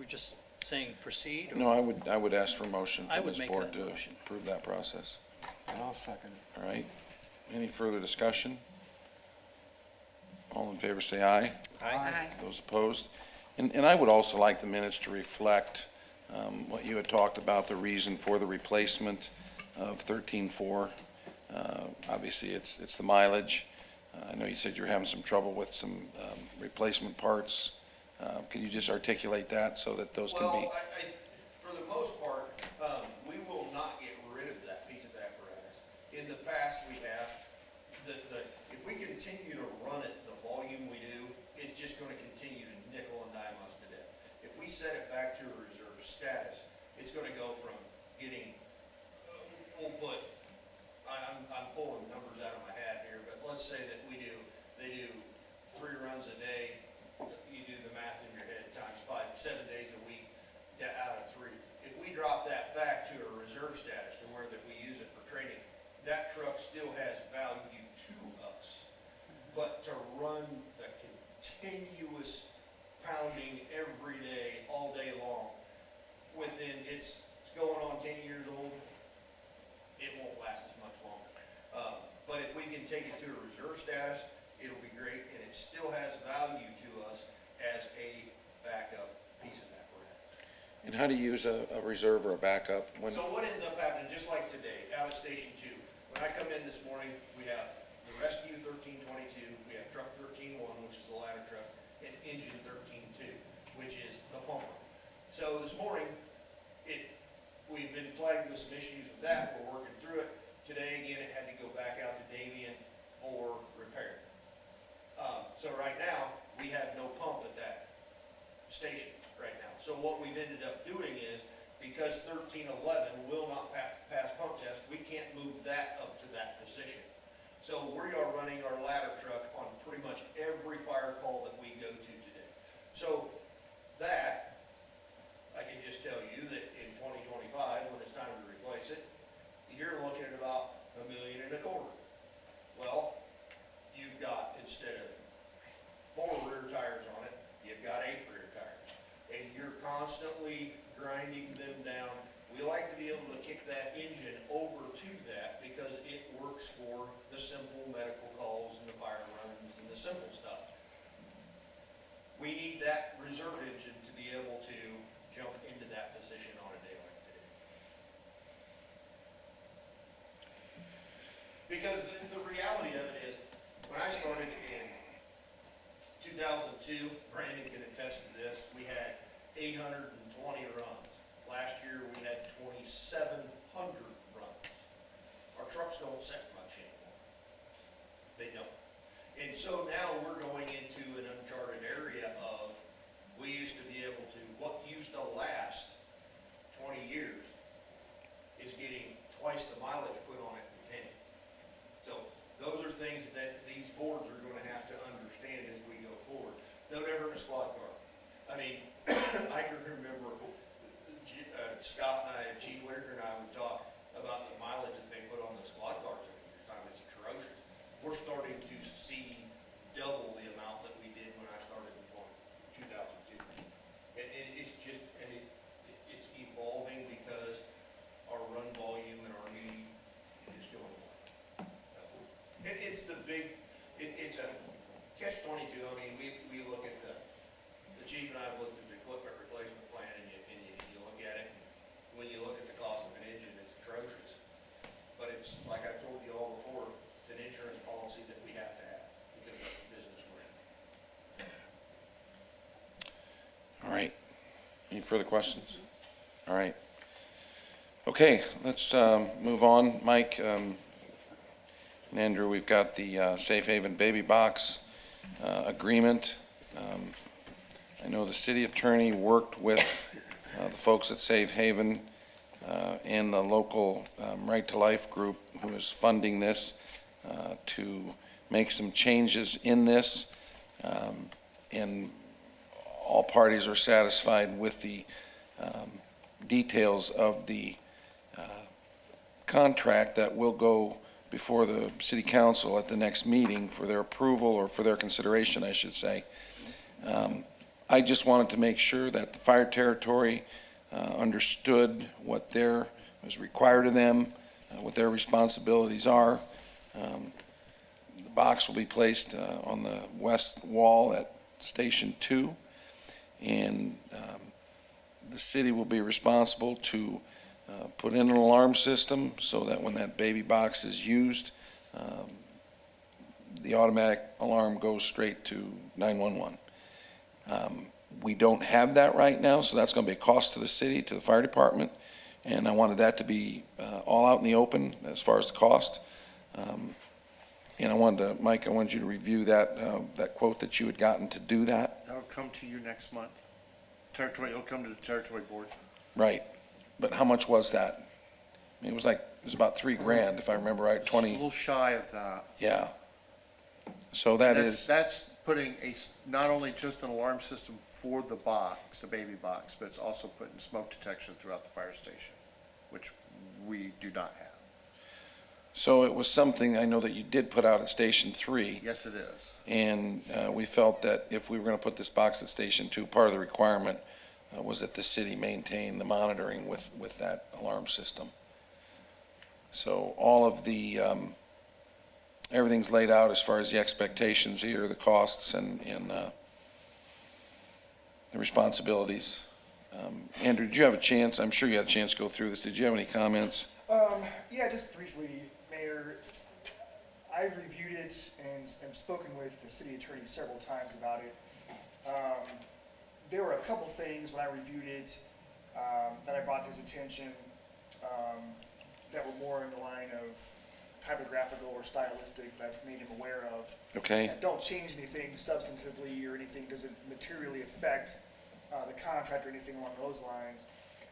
just saying proceed? or- No, I would ask for a motion I from would this make board that to motion. approve that process. And I'll second it. All right. Any further discussion? All in favor, say aye. Aye. Those opposed? And I would also like the minutes to reflect what you had talked about, the reason for the replacement of 13.4. Obviously, it's the mileage. I know you said you're having some trouble with some replacement parts. Could you just articulate that so that those can be? Well, for the most part, we will not get rid of that piece of apparatus. In the past, we have, if we continue to run it the volume we do, it's just gonna continue to nickel and dime us to death. If we set it back to a reserve status, it's gonna go from getting, we'll put, I'm pulling numbers out of my hat here, but let's say that they do 3 runs a day, you do the math in your head, times 5, 7 days a week, out of continuous pounding every day, all day long, it's going on 10 years old, it won't last as much longer. But if we can take it to a reserve status, it'll be great, and it still has value to us as a backup piece of apparatus. And how do you use a reserve or a backup? When, So what ends up happening, just like today, out at Station 2, when I come in this morning, we have the Rescue 1322, we have Truck 131, which is the ladder truck, and Engine 132, which is the pumper. So this morning, we've been plagued with some issues with that, we're working through it. Today, again, it had to go back out to Davian for repair. So right now, we have no pump at that station right now. So what we've ended up doing is, because 1311 will not pass pump test, we can't move that up to that position. So we are running our ladder truck on pretty much every fire call that we go to today. So that, I can just tell you that in 2025, when it's time to replace it, you're looking at about $1.25 million. Well, you've got, instead of 4 rear tires on it, you've got 8 rear tires. And you're constantly grinding them down. We like to be able to kick that engine over to that because it works for the simple medical calls and the fire runs and the simple stuff. We need that reserve engine to be able to jump into that position on a day like today. Because the reality of it is, when I started in 2002, Brandon can attest to this, we had 820 runs. Last year, we had 2,700 runs. Our trucks don't set much anymore. They don't. And so now we're going into an uncharted area of, we used to be able to, what used to last 20 years is getting twice the mileage put on it in 10. So those are things that these boards are going to have to understand as we go forward. No different than a squad car. I mean, I can remember Scott and I, Chief Whitaker and I would talk about the mileage that they put on the squad cars every time. It's atrocious. We're starting to see double the amount that we did when I started in 2002. And it's just, it's evolving because our run volume and our need is going up. It's the big, it's a catch-22. I mean, we look at the chief and I have looked at the equipment replacement plan and you look at it. When you look at the cost of an engine, it's atrocious. But it's, like I told you all before, it's an insurance policy that we have to have because of the business we're in. all right. Any further questions? All right. Okay, let's move on. Mike and Andrew, we've got the Safe Haven Baby Box agreement. I know the city attorney worked with the folks at Safe Haven and the local Right to Life group who is funding this to make some changes in this. And all parties are satisfied with the details of the contract that will go before the city council at the next meeting for their approval, or for their consideration, I should say. I just wanted to make sure that the fire territory understood what was required of them, what their responsibilities are. The box will be placed on the west wall at Station 2, and the city will be responsible to put in an alarm system so that when that baby box is used, the automatic alarm goes straight to 911. We don't have that right now, so that's going to be a cost to the city, to the fire department, and I wanted that to be all out in the open as far as the cost. And I wanted to, Mike, I wanted you to review that quote that you had gotten to do that. That'll come to you next month. It'll come to the territory board. Right, but how much was that? I mean, it was about $3,000, if I remember right, It's 20, a little shy of that. yeah. So That's putting not only just an alarm system for the box, the baby box, but it's also putting smoke detection throughout the fire station, which we do not have. So it was something I know that you did put out at Station 3. Yes, it is. And we felt that if we were going to put this box at Station 2, part of the requirement was that the city maintain the monitoring with that alarm system. So all of the, everything's laid out as far as the expectations here, the costs and the responsibilities. Andrew, did you have a chance, I'm sure you had a chance to go through this, did you have any comments? Yeah, just briefly, Mayor, I've reviewed it and spoken with the city attorney several times about it. There were a couple things when I reviewed it that I brought to his attention that were more in the line of typographical or stylistic that I've made him aware of. Okay, And don't change anything substantively or anything, doesn't materially affect the contract or anything along those lines.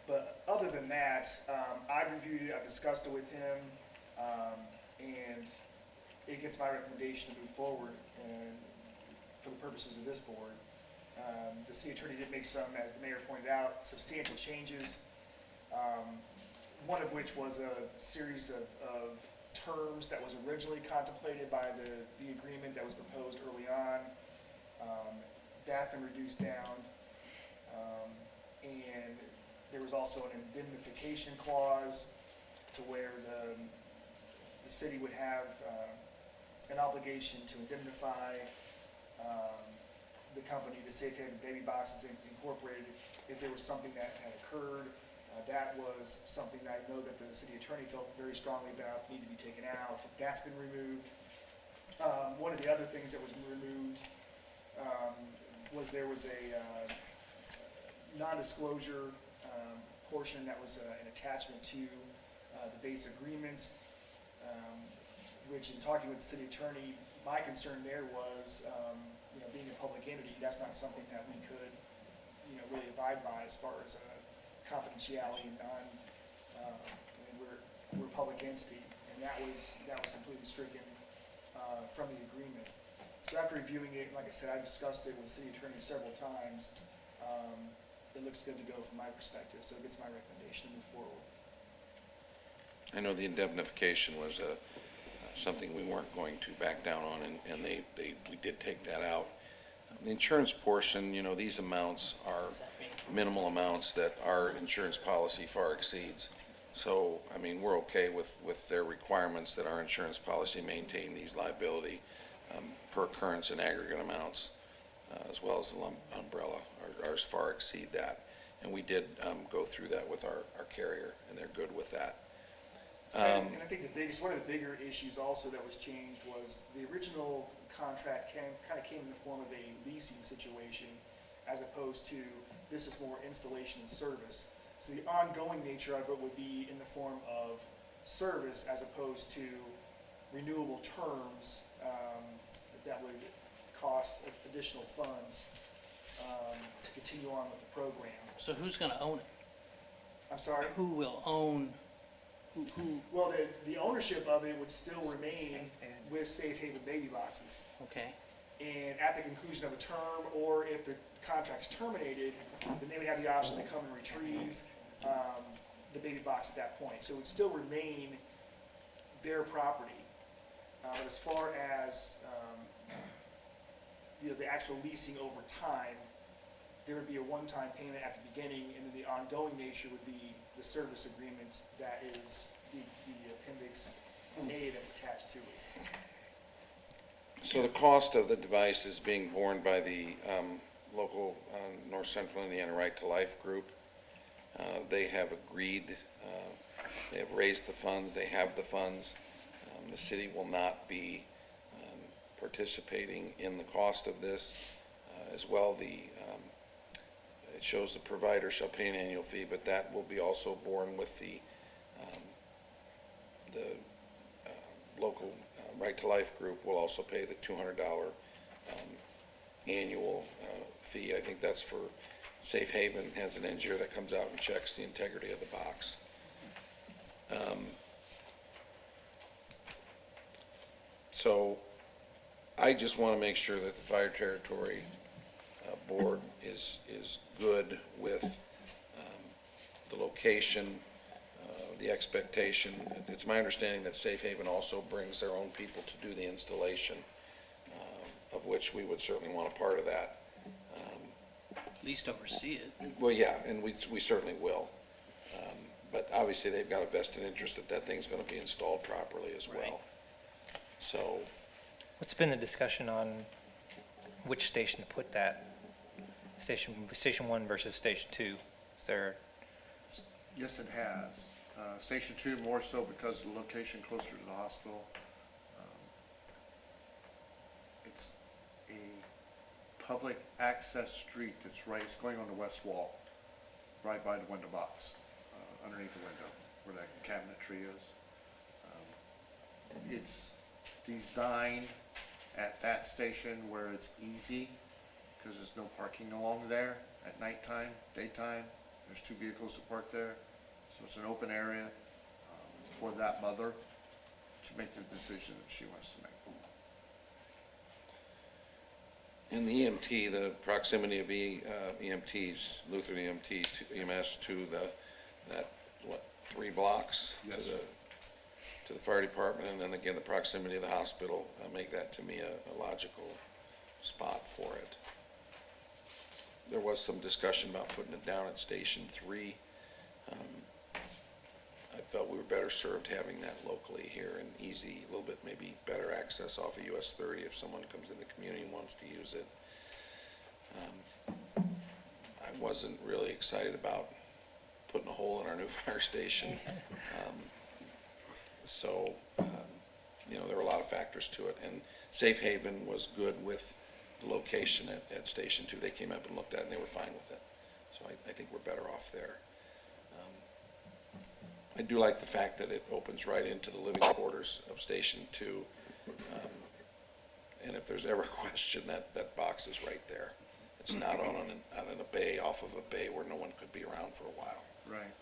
But other than that, I've reviewed it, I've discussed it with him, and it gets my recommendation to move forward and for the purposes of this board. The city attorney did make some, as the mayor pointed out, substantial changes, one of which was a series of terms that was originally contemplated by the agreement that was proposed early on. That's been reduced down. And there was also an indemnification clause to where the city would have an obligation to indemnify the company, the Safe Haven Baby Boxes Incorporated, if there was something that had occurred. That was something that I know that the city attorney felt very strongly about, needed to be taken out. That's been removed. One of the other things that was removed was there was a non-disclosure portion that was an attachment to the base agreement, which in talking with the city attorney, my concern there was, being a public entity, that's not something that we could, really abide by as far as confidentiality and we're a public entity, and that was completely stricken from the agreement. So after reviewing it, like I said, I've discussed it with the city attorney several times. It looks good to go from my perspective, so it gets my recommendation to move forward. I know the indemnification was something we weren't going to back down on, and we did take that out. The insurance portion, these amounts are What's that mean? minimal amounts that our insurance policy far exceeds. So, we're okay with their requirements that our insurance policy maintain these liability per occurrence and aggregate amounts, as well as the umbrella. Ours far exceed that. And we did go through that with our carrier, and they're good with that. And I think one of the bigger issues also that was changed was the original contract kind of came in the form of a leasing situation, as opposed to this is more installation and service. So the ongoing nature of it would be in the form of service as opposed to renewable terms that would cost additional funds to continue on with the program. So who's gonna own it? I'm sorry? Who will own, who, Well, the ownership of it would still remain with Safe Haven Baby Boxes. okay, And at the conclusion of a term, or if the contract's terminated, then they would have the option to come and retrieve the baby box at that point. So it would still remain their property. But as far as the actual leasing over time, there would be a one-time payment at the beginning, and then the ongoing nature would be the service agreement that is the appendix A that's attached to it. So the cost of the device is being borne by the local North Central Indiana Right to Life group. They have agreed, they have raised the funds, they have the funds. The city will not be participating in the cost of this. As well, it shows the provider shall pay an annual fee, but that will be also borne with the local Right to Life group will also pay the $200 annual fee. I think that's for Safe Haven, has an engineer that comes out and checks the integrity of the box. So I just want to make sure that the Fire Territory Board is good with the location, the expectation, it's my understanding that Safe Haven also brings their own people to do the installation, of which we would certainly want a part of that. At least oversee it. Well, yeah, and we certainly will. But obviously, they've got a vested interest that that thing's gonna be installed properly as Right. well. So, What's been the discussion on which station to put that? Station 1 versus Station 2? Is there, Yes, it has. Station 2 more so because of the location closer to the hospital. It's a public access street that's right, it's going on the west wall, right by the window box, underneath the window, where that cabinetry is. It's designed at that station where it's easy, because there's no parking along there at nighttime, daytime. There's 2 vehicles that park there, so it's an open area for that mother to make the decision that she wants to make. in the EMT, the proximity of EMTs, Lutheran EMT, EMS to that, 3 blocks? Yes. To the fire department, and then again, the proximity of the hospital, make that to me a logical spot for it. There was some discussion about putting it down at Station 3. I felt we were better served having that locally here and easy, a little bit maybe better access off of US 30 if someone comes in the community and wants to use it. I wasn't really excited about putting a hole in our new fire station. So, there were a lot of factors to it, and Safe Haven was good with the location at Station 2. They came up and looked at it, and they were fine with it. So I think we're better off there. I do like the fact that it opens right into the living quarters of Station 2. And if there's ever a question, that box is right there. It's not on a bay, off of a bay where no one could be around for a while. Right.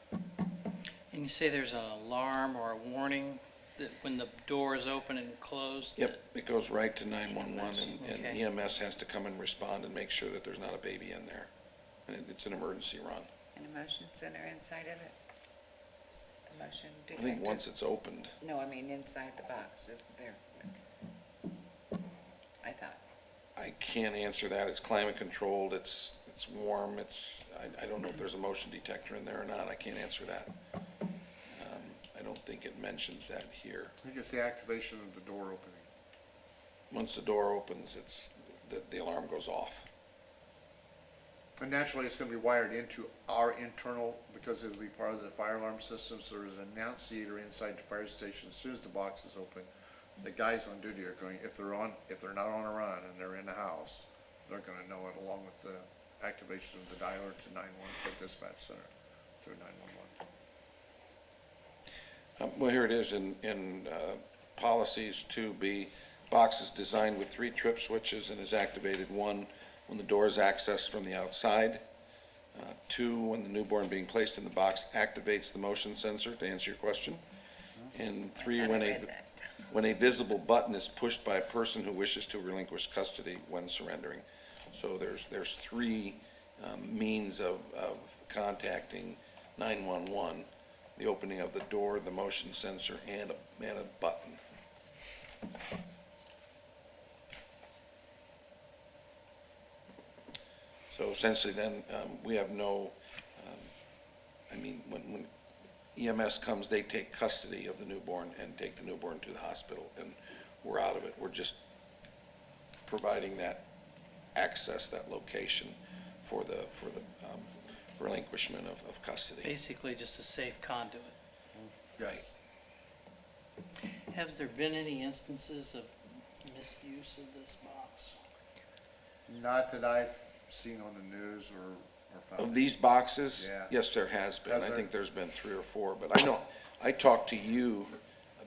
And you say there's an alarm or a warning that when the door is open and closed? Yep, it goes right to 911, and Okay. EMS has to come and respond and make sure that there's not a baby in there. And it's an emergency run. An emotion center inside of it? A motion I detector? think once it's opened, No, I mean inside the box, isn't there? I thought. I can't answer that. It's climate controlled, it's warm, I don't know if there's a motion detector in there or not. I can't answer that. I don't think it mentions that here. I think it's the activation of the door opening. Once the door opens, the alarm goes off. And naturally, it's gonna be wired into our internal, because it'll be part of the fire alarm system, so there's an annunciator inside the fire station. As soon as the box is open, the guys on duty are going, if they're not on a run and they're in the house, they're gonna know it along with the activation of the dialer to 911 for dispatch center through 911. Well, here it is in policies 2B. Box is designed with 3 trip switches and is activated 1 when the door is accessed from the outside. 2, when the newborn being placed in the box activates the motion sensor, to answer your question. And 3, I when read that. when a visible button is pushed by a person who wishes to relinquish custody when surrendering. So there's 3 means of contacting 911. The opening of the door, the motion sensor, and a button. So essentially then, we have no, when EMS comes, they take custody of the newborn and take the newborn to the hospital, and we're out of it. We're just providing that access, that location for the relinquishment of custody. Basically just a safe conduit. Yes. Has there been any instances of misuse of this box? Not that I've seen on the news or found. Of these boxes? Yeah. Yes, there has been. Has I there? think there's been 3 or 4, but I know, I talked to you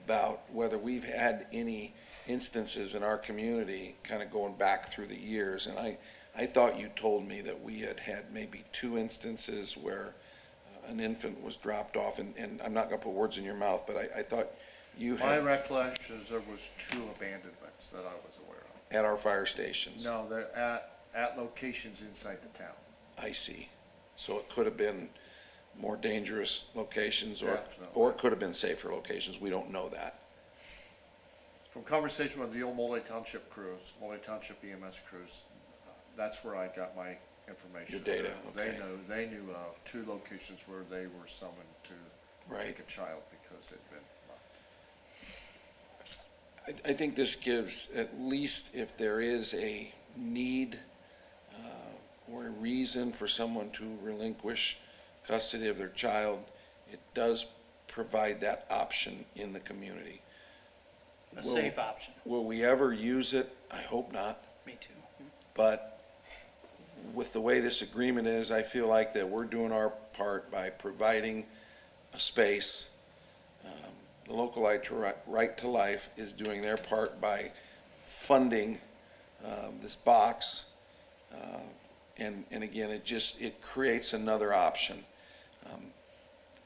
about whether we've had any instances in our community, kind of going back through the years, and I thought you told me that we had maybe 2 instances where an infant was dropped off, and I'm not gonna put words in your mouth, but I thought you My had, recollection is there was 2 abandonments that I was aware of. at our fire stations. No, they're at locations inside the town. I see. So it could have been more dangerous locations, or Definitely. it could have been safer locations. We don't know that. From conversation with the old Mully Township crews, Mully Township EMS crews, that's where I got my information. Your data, okay. They knew of 2 locations where they were summoned to Right. take a child because they'd been left. I think this gives, at least if there is a need or a reason for someone to relinquish custody of their child, it does provide that option in the community. A safe option. Will we ever use it? I hope not. Me too. But with the way this agreement is, I feel like that we're doing our part by providing a space. The local Right to Life is doing their part by funding this box. And again, it creates another option.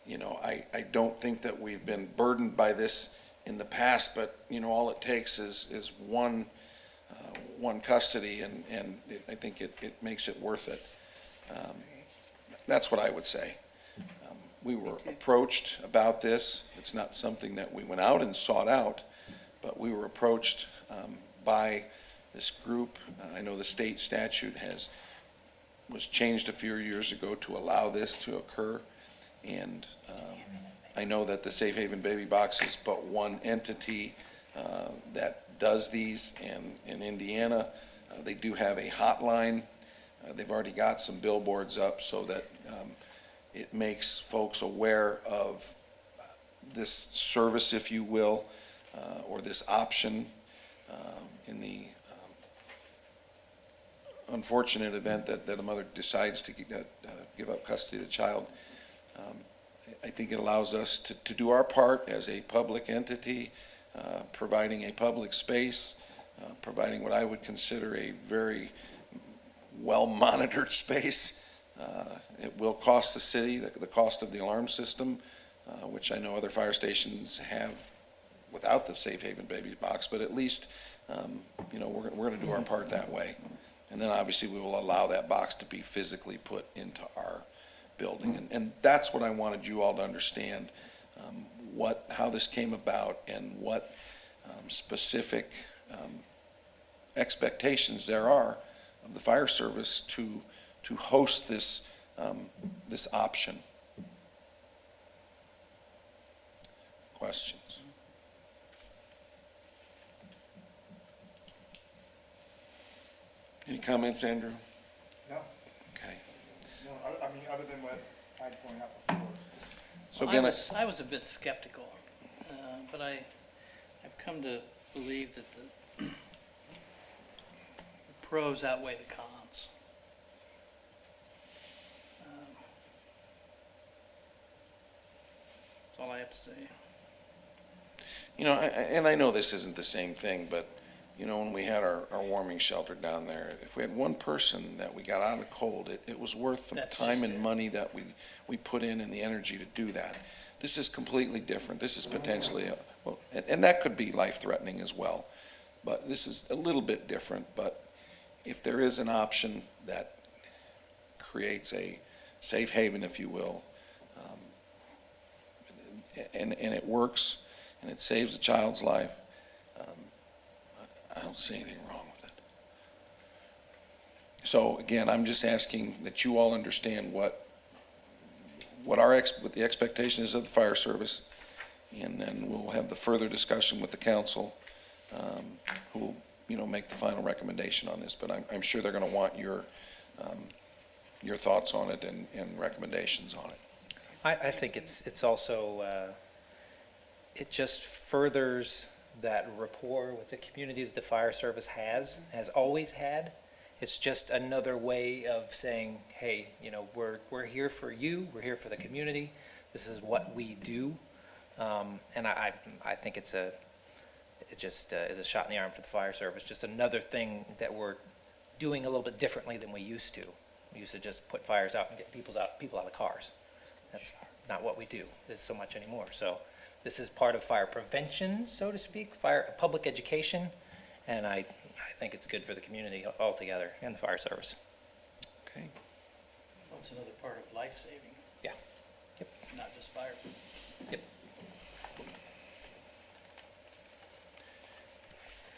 I don't think that we've been burdened by this in the past, but, all it takes is one custody, and I think it makes it worth it. That's what I would say. We were approached about this. It's not something that we went out and sought out, but we were approached by this group. I know the state statute was changed a few years ago to allow this to occur, and I know that the Safe Haven Baby Box is but one entity that does these, and in Indiana, they do have a hotline. They've already got some billboards up so that it makes folks aware of this service, if you will, or this option in the unfortunate event that a mother decides to give up custody of the child. I think it allows us to do our part as a public entity, providing a public space, providing what I would consider a very well-monitored space. It will cost the city the cost of the alarm system, which I know other fire stations have without the Safe Haven Baby Box, but at least, we're going to do our part that way. And then obviously we will allow that box to be physically put into our building. And that's what I wanted you all to understand, how this came about and what specific expectations there are of the fire service to host this option. Questions? Any comments, Andrew? No, Okay. no, I mean, other than what I pointed out before. So Well, again, I was a bit skeptical, but I've come to believe that the pros outweigh the cons. That's all I have to say. and I know this isn't the same thing, but, when we had our warming shelter down there, if we had one person that we got out of the cold, it was worth the That's time just and it. money that we put in and the energy to do that. This is completely different. This is potentially, and that could be life-threatening as well. But this is a little bit different, but if there is an option that creates a safe haven, if you will, and it works, and it saves a child's life, I don't see anything wrong with it. So again, I'm just asking that you all understand what the expectation is of the fire service, and then we'll have the further discussion with the council, who will, make the final recommendation on this. But I'm sure they're going to want your thoughts on it and recommendations on it. I think it's also, it just furthers that rapport with the community that the fire service has always had. It's just another way of saying, hey, we're here for you, we're here for the community, this is what we do. And I think it just is a shot in the arm for the fire service, just another thing that we're doing a little bit differently than we used to. We used to just put fires out and get people out of cars. That's not what we do so much anymore. So this is part of fire prevention, so to speak, public education, and I think it's good for the community altogether and the fire service. Okay. Well, it's another part of life saving. Yeah. not just fire. Yep.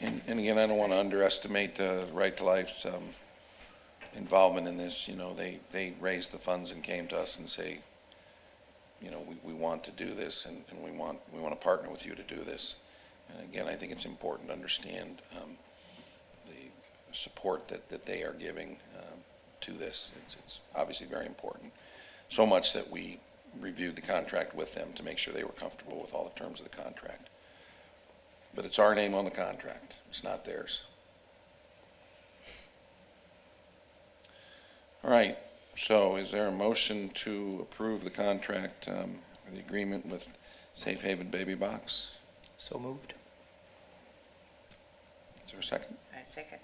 And again, I don't want to underestimate Right to Life's involvement in this. You know, they raised the funds and came to us and say, you know, we want to do this, and we want to partner with you to do this. And again, I think it's important to understand the support that they are giving to this. It's obviously very important. So much that we reviewed the contract with them to make sure they were comfortable with all the terms of the contract. But it's our name on the contract. It's not theirs. All right. So is there a motion to approve the contract, the agreement with Safe Haven Baby Box? So moved. Is there a second? I second.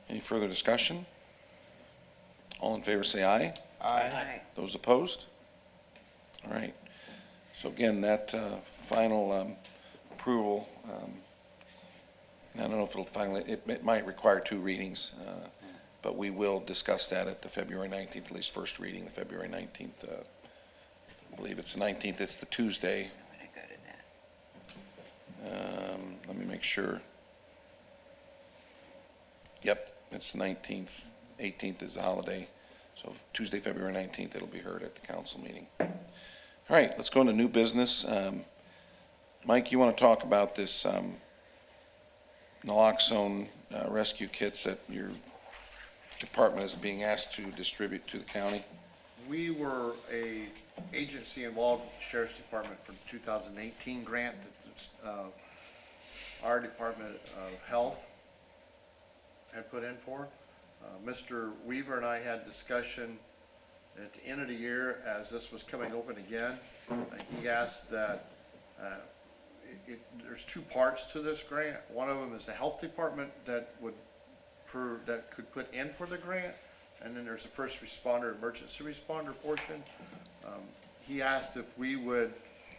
Any further discussion? All in favor say aye. Aye. Those opposed? All right. So again, that final approval, and I don't know if it'll finally, it might require 2 readings, but we will discuss that at the February 19th, at least first reading, the February 19th. I believe it's the 19th, it's the Tuesday. I'm gonna go to that. Let me make sure. Yep, it's the 19th. 18th is the holiday. So Tuesday, February 19th, it'll be heard at the council meeting. All right, let's go into new business. Mike, you want to talk about this naloxone rescue kits that your department is being asked to distribute to the county? We were a agency involved with the Sheriff's Department for the 2018 grant that our Department of Health had put in for. Mr. Weaver and I had discussion at the end of the year as this was coming open again. He asked that there's 2 parts to this grant. One of them is the health department that could put in for the grant, and then there's a first responder, emergency responder portion. He asked if we would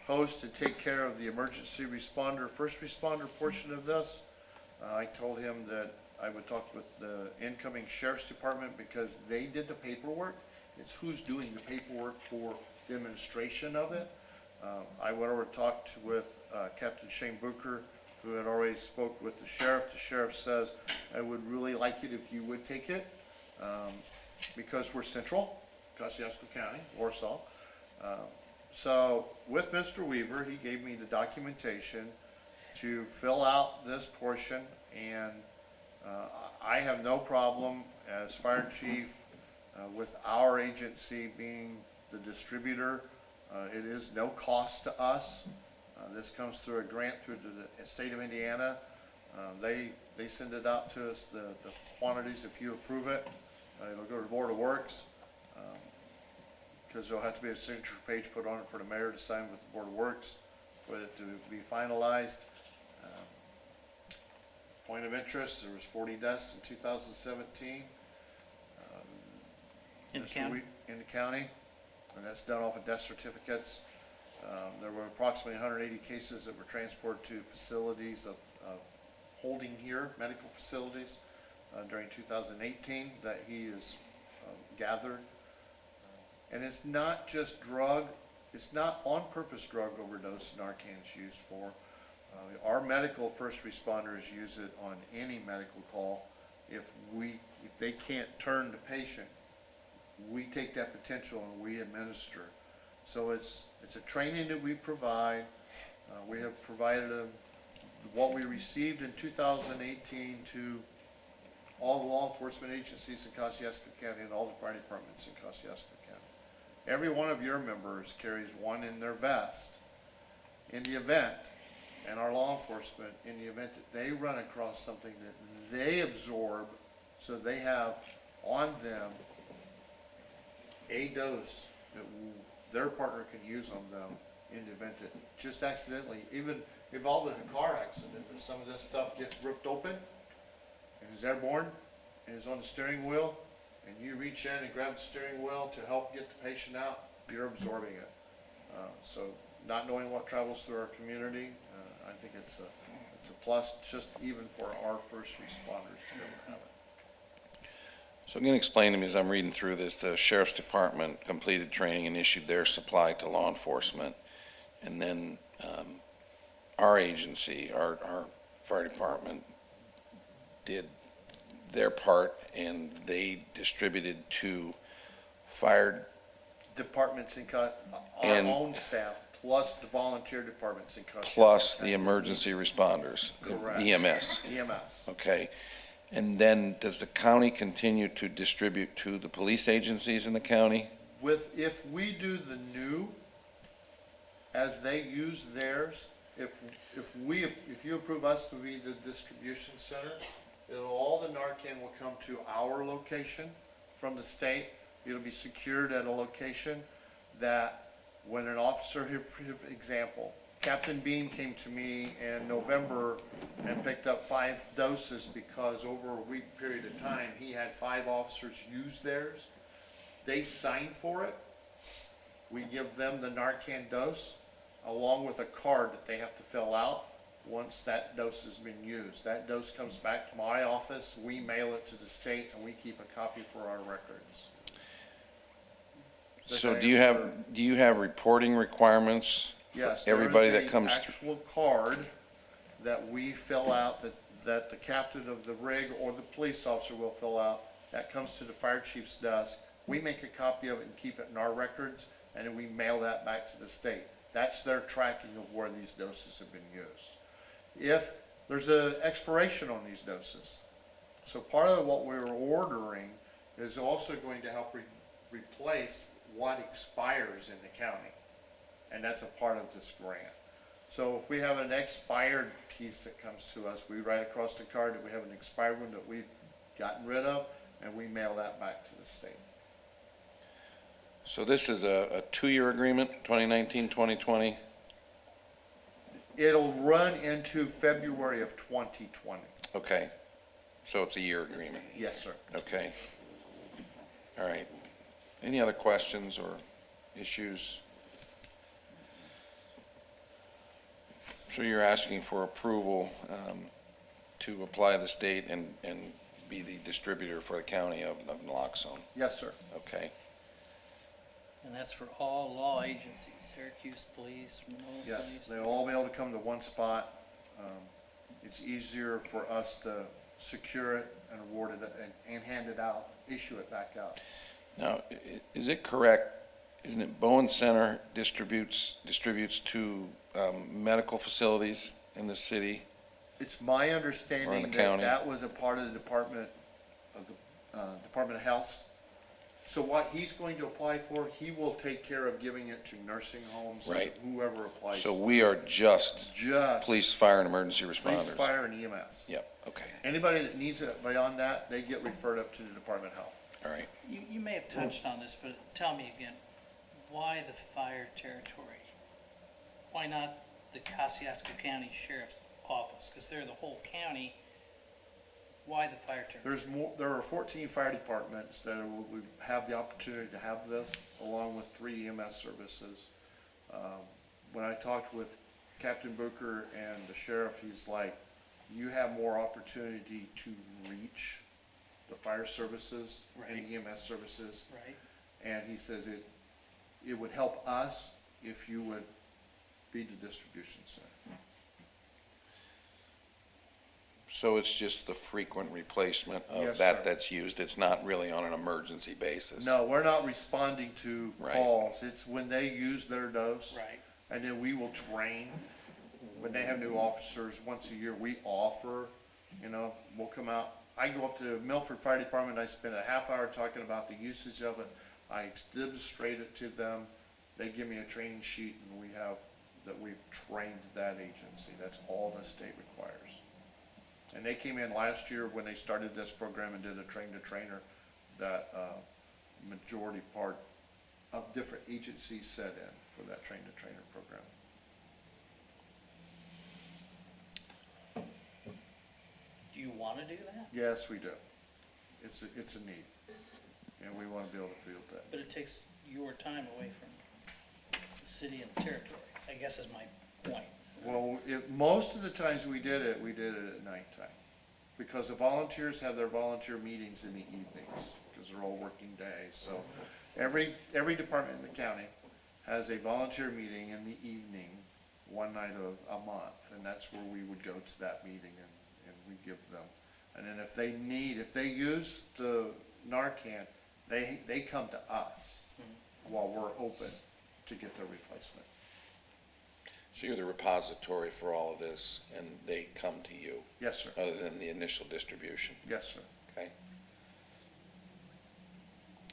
host and take care of the emergency responder, first responder portion of this. I told him that I would talk with the incoming sheriff's department because they did the paperwork. It's who's doing the paperwork for the administration of it. I went over and talked with Captain Shane Booker, who had already spoke with the sheriff. The sheriff says, I would really like it if you would take it, because we're central, Kosciuszko County, Warsaw. So with Mr. Weaver, he gave me the documentation to fill out this portion, and I have no problem as fire chief with our agency being the distributor. It is no cost to us. This comes through a grant through the state of Indiana. They send it out to us, the quantities, if you approve it. It'll go to the Board of Works, because there'll have to be a signature page put on it for the mayor to sign with the Board of Works for it to be finalized. Point of interest, there was 40 deaths in 2017. In the county? In the county, and that's done off of death certificates. There were approximately 180 cases that were transported to facilities of holding here, medical facilities, during 2018 that he has gathered. And it's not just drug, it's not on-purpose drug overdose Narcan's used for. Our medical first responders use it on any medical call. If they can't turn the patient, we take that potential and we administer. So it's a training that we provide. We have provided what we received in 2018 to all the law enforcement agencies in Kosciuszko County and all the fire departments in Kosciuszko County. Every one of your members carries one in their vest in the event, and our law enforcement, in the event that they run across something that they absorb, so they have on them a dose that their partner can use on them in the event that just accidentally, even involved in a car accident, if some of this stuff gets ripped open and is airborne and is on the steering wheel, and you reach in and grab the steering wheel to help get the patient out, you're absorbing it. So not knowing what travels through our community, I think it's a plus just even for our first responders to be able to have it. So again, explain to me as I'm reading through this, the sheriff's department completed training and issued their supply to law enforcement. And then our agency, our fire department, did their part and they distributed to fire, Departments in, our And- own staff, plus the volunteer departments in Custer. plus the emergency responders, the Correct. EMS. EMS. Okay. And then does the county continue to distribute to the police agencies in the county? If we do the new, as they use theirs, if you approve us to be the distribution center, all the Narcan will come to our location from the state. It'll be secured at a location that when an officer, for example, Captain Beam came to me in November and picked up 5 doses because over a week period of time, he had 5 officers use theirs. They sign for it. We give them the Narcan dose along with a card that they have to fill out once that dose has been used. That dose comes back to my office, we mail it to the state, and we keep a copy for our records. Does So that do you answer- have reporting requirements? Yes, for everybody that comes there is an actual card that we fill out, that the captain of the rig or the police officer will fill out, that comes to the fire chief's desk. We make a copy of it and keep it in our records, and then we mail that back to the state. That's their tracking of where these doses have been used. If there's an expiration on these doses, so part of what we're ordering is also going to help replace what expires in the county. And that's a part of this grant. So if we have an expired piece that comes to us, we write across the card that we have an expired one that we've gotten rid of, and we mail that back to the state. So this is a 2-year agreement, 2019, 2020? It'll run into February of 2020. Okay. So it's a year agreement? Yes, sir. Okay. All right. Any other questions or issues? So you're asking for approval to apply the state and be the distributor for the county of naloxone? Yes, sir. Okay. And that's for all law agencies, Syracuse Police, Monroe Yes, Police. they'll all be able to come to one spot. It's easier for us to secure it and award it and hand it out, issue it back out. Now, is it correct, isn't it Bowen Center distributes to medical facilities in the city? It's my Or understanding in the that county. that was a part of the Department of Health. So what he's going to apply for, he will take care of giving it to nursing homes, Right. whoever applies. So we are just Just police, fire, and emergency police, responders? fire, and EMS. Yep, okay, Anybody that needs it beyond that, they get referred up to the Department of Health. all right. You may have touched on this, but tell me again, why the fire territory? Why not the Kosciuszko County Sheriff's Office? Because they're the whole county. Why the fire territory? There are 14 fire departments that will have the opportunity to have this, along with 3 EMS services. When I talked with Captain Booker and the sheriff, he's like, you have more opportunity to reach the fire services and Right. EMS services. Right? And he says it would help us if you would be the distribution center. So it's just the frequent replacement of Yes, that sir. that's used? It's not really on an emergency basis? No, we're not responding to Right. calls. It's when they use their dose. Right. And then we will train. When they have new officers, once a year, we offer, we'll come out. I go up to Milford Fire Department, I spend a half hour talking about the usage of it. I demonstrate it to them. They give me a training sheet and we've trained that agency. That's all the state requires. And they came in last year when they started this program and did a train-the-trainer, that majority part of different agencies set in for that train-the-trainer program. Do you want to do that? Yes, we do. It's a need, and we want to be able to field that. But it takes your time away from the city and the territory, I guess is my point. Well, most of the times we did it at nighttime. because the volunteers have their volunteer meetings in the evenings, because they're all working days. So every department in the county has a volunteer meeting in the evening, one night a month, and that's where we would go to that meeting and we give them. And then if they use the Narcan, they come to us while we're open to get their replacement. So you're the repository for all of this, and they come to you, Yes, sir. other than the initial distribution, Yes, sir. okay?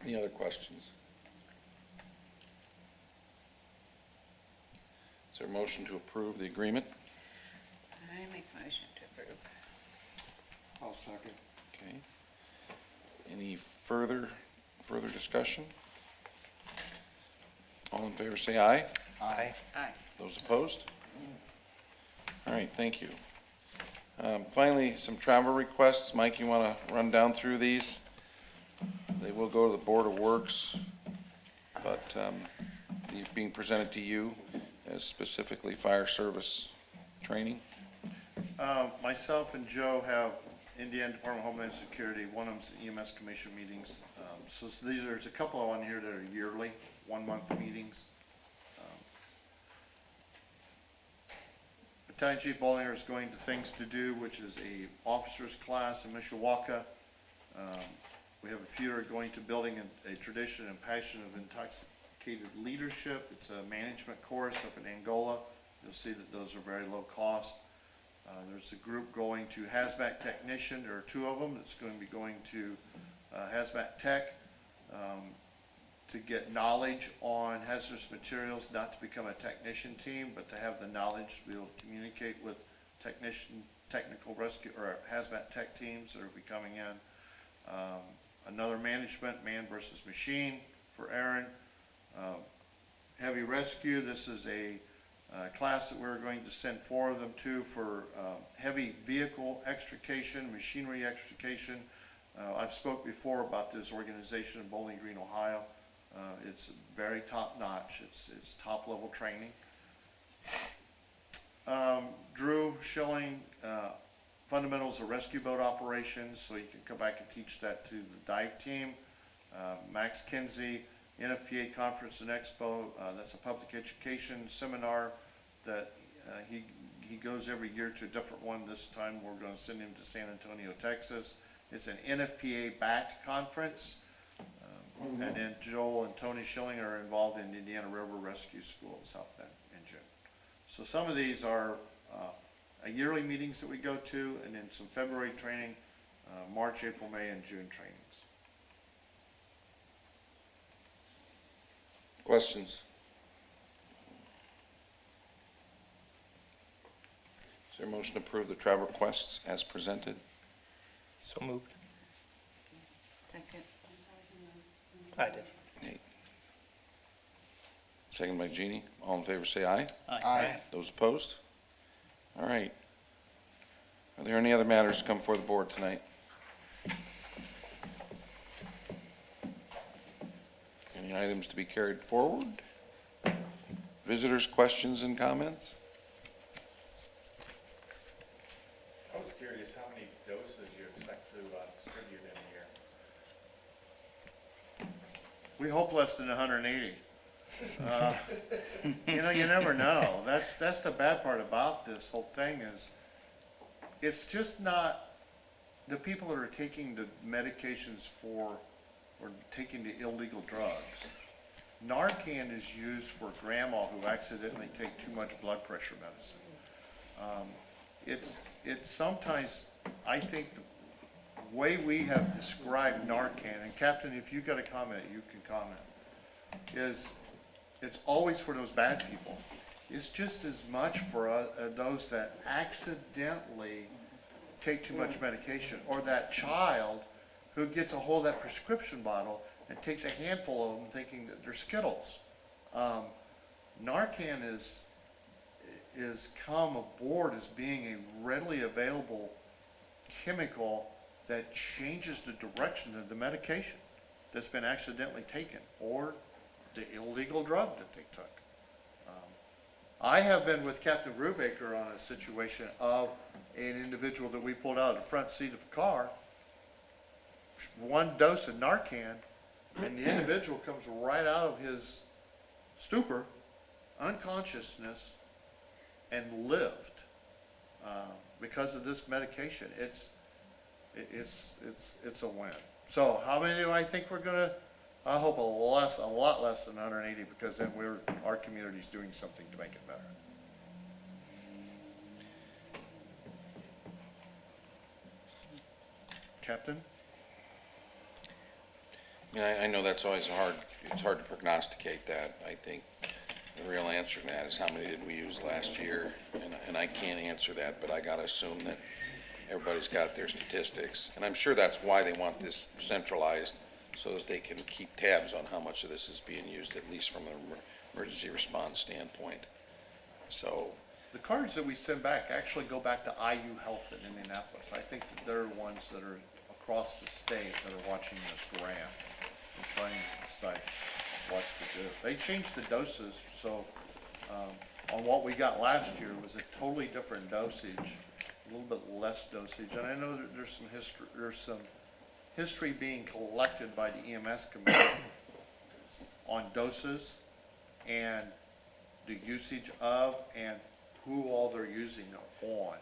Any other questions? Is there a motion to approve the agreement? I make motion to approve. I'll second. Okay. Any further discussion? All in favor, say aye. Aye. Aye. Those opposed? All right, thank you. Finally, some travel requests. Mike, you want to run down through these? They will go to the Board of Works, but these being presented to you as specifically fire service training. Myself and Joe have Indiana Department of Homeland Security, one of them's EMS Commission meetings. So there's a couple on here that are yearly, 1 month meetings. Battalion Chief Bollinger is going to Things to Do, which is a officer's class in Mishawaka. We have a few that are going to Building a Tradition and Passion of Intoxicated Leadership. It's a management course up in Angola. You'll see that those are very low cost. There's a group going to Hazmat Technician. There are 2 of them that's going to be going to Hazmat Tech to get knowledge on hazardous materials, not to become a technician team, but to have the knowledge to be able to communicate with technical rescue, or Hazmat Tech teams that will be coming in. Another management, man versus machine for Aaron. Heavy rescue, this is a class that we're going to send 4 of them to for heavy vehicle extrication, machinery extrication. I've spoke before about this organization in Bowling Green, Ohio. It's very top-notch. It's top-level training. Drew Schilling, fundamentals of rescue boat operations, so you can come back and teach that to the dive team. Max Kinsey, NFPA Conference and Expo, that's a public education seminar that he goes every year to a different one. This time we're going to send him to San Antonio, Texas. It's an NFPA-backed conference. And then Joel and Tony Schilling are involved in Indiana River Rescue School in South Bend in June. So some of these are yearly meetings that we go to, and then some February training, March, April, May, and June trainings. Questions? Is there a motion to approve the travel requests as presented? So moved. Second. I did. Nate. Second by Jeannie. All in favor, say aye. Aye. Those opposed? All right. Are there any other matters to come before the board tonight? Any items to be carried forward? Visitors' questions and comments? I was curious how many doses you expect to distribute in a year. We hope less than 180. You know, you never know. That's the bad part about this whole thing is, it's just not, the people that are taking the medications for, or taking the illegal drugs. Narcan is used for grandma who accidentally take too much blood pressure medicine. It's sometimes, I think, the way we have described Narcan, and Captain, if you got a comment, you can comment, is it's always for those bad people. It's just as much for those that accidentally take too much medication, or that child who gets a hold of that prescription bottle and takes a handful of them thinking that they're Skittles. Narcan is come aboard as being a readily available chemical that changes the direction of the medication that's been accidentally taken, or the illegal drug that they took. I have been with Captain Brubaker on a situation of an individual that we pulled out of the front seat of a car, one dose of Narcan, and the individual comes right out of his stupor, unconsciousness, and lived because of this medication. It's a win. So how many do I think we're gonna? I hope a lot less than 180, because then our community's doing something to make it better. Captain? Yeah, I know that's always it's hard to prognosticate that. I think the real answer to that is how many did we use last year? And I can't answer that, but I gotta assume that everybody's got their statistics. And I'm sure that's why they want this centralized, so that they can keep tabs on how much of this is being used, at least from an emergency response standpoint. So, The cards that we send back actually go back to IU Health in Indianapolis. I think that they're ones that are across the state that are watching this grant and trying to decide what to do. They changed the doses, so, on what we got last year was a totally different dosage, a little bit less dosage. And I know that there's some history being collected by the EMS committee on doses and the usage of and who all they're using it on.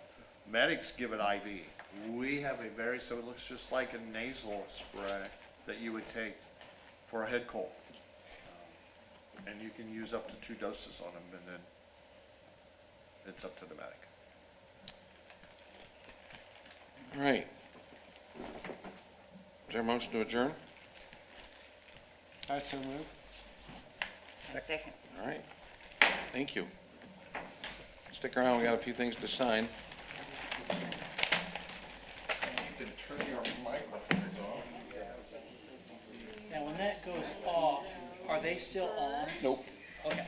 Medics give it IV. We have so it looks just like a nasal spray that you would take for a head cold. And you can use up to 2 doses on them, and then it's up to the medic. all right. Is there a motion to adjourn? I so move. A second. All right, thank you. Stick around, we got a few things to sign. Now, when that goes off, are they still on? Nope. Okay.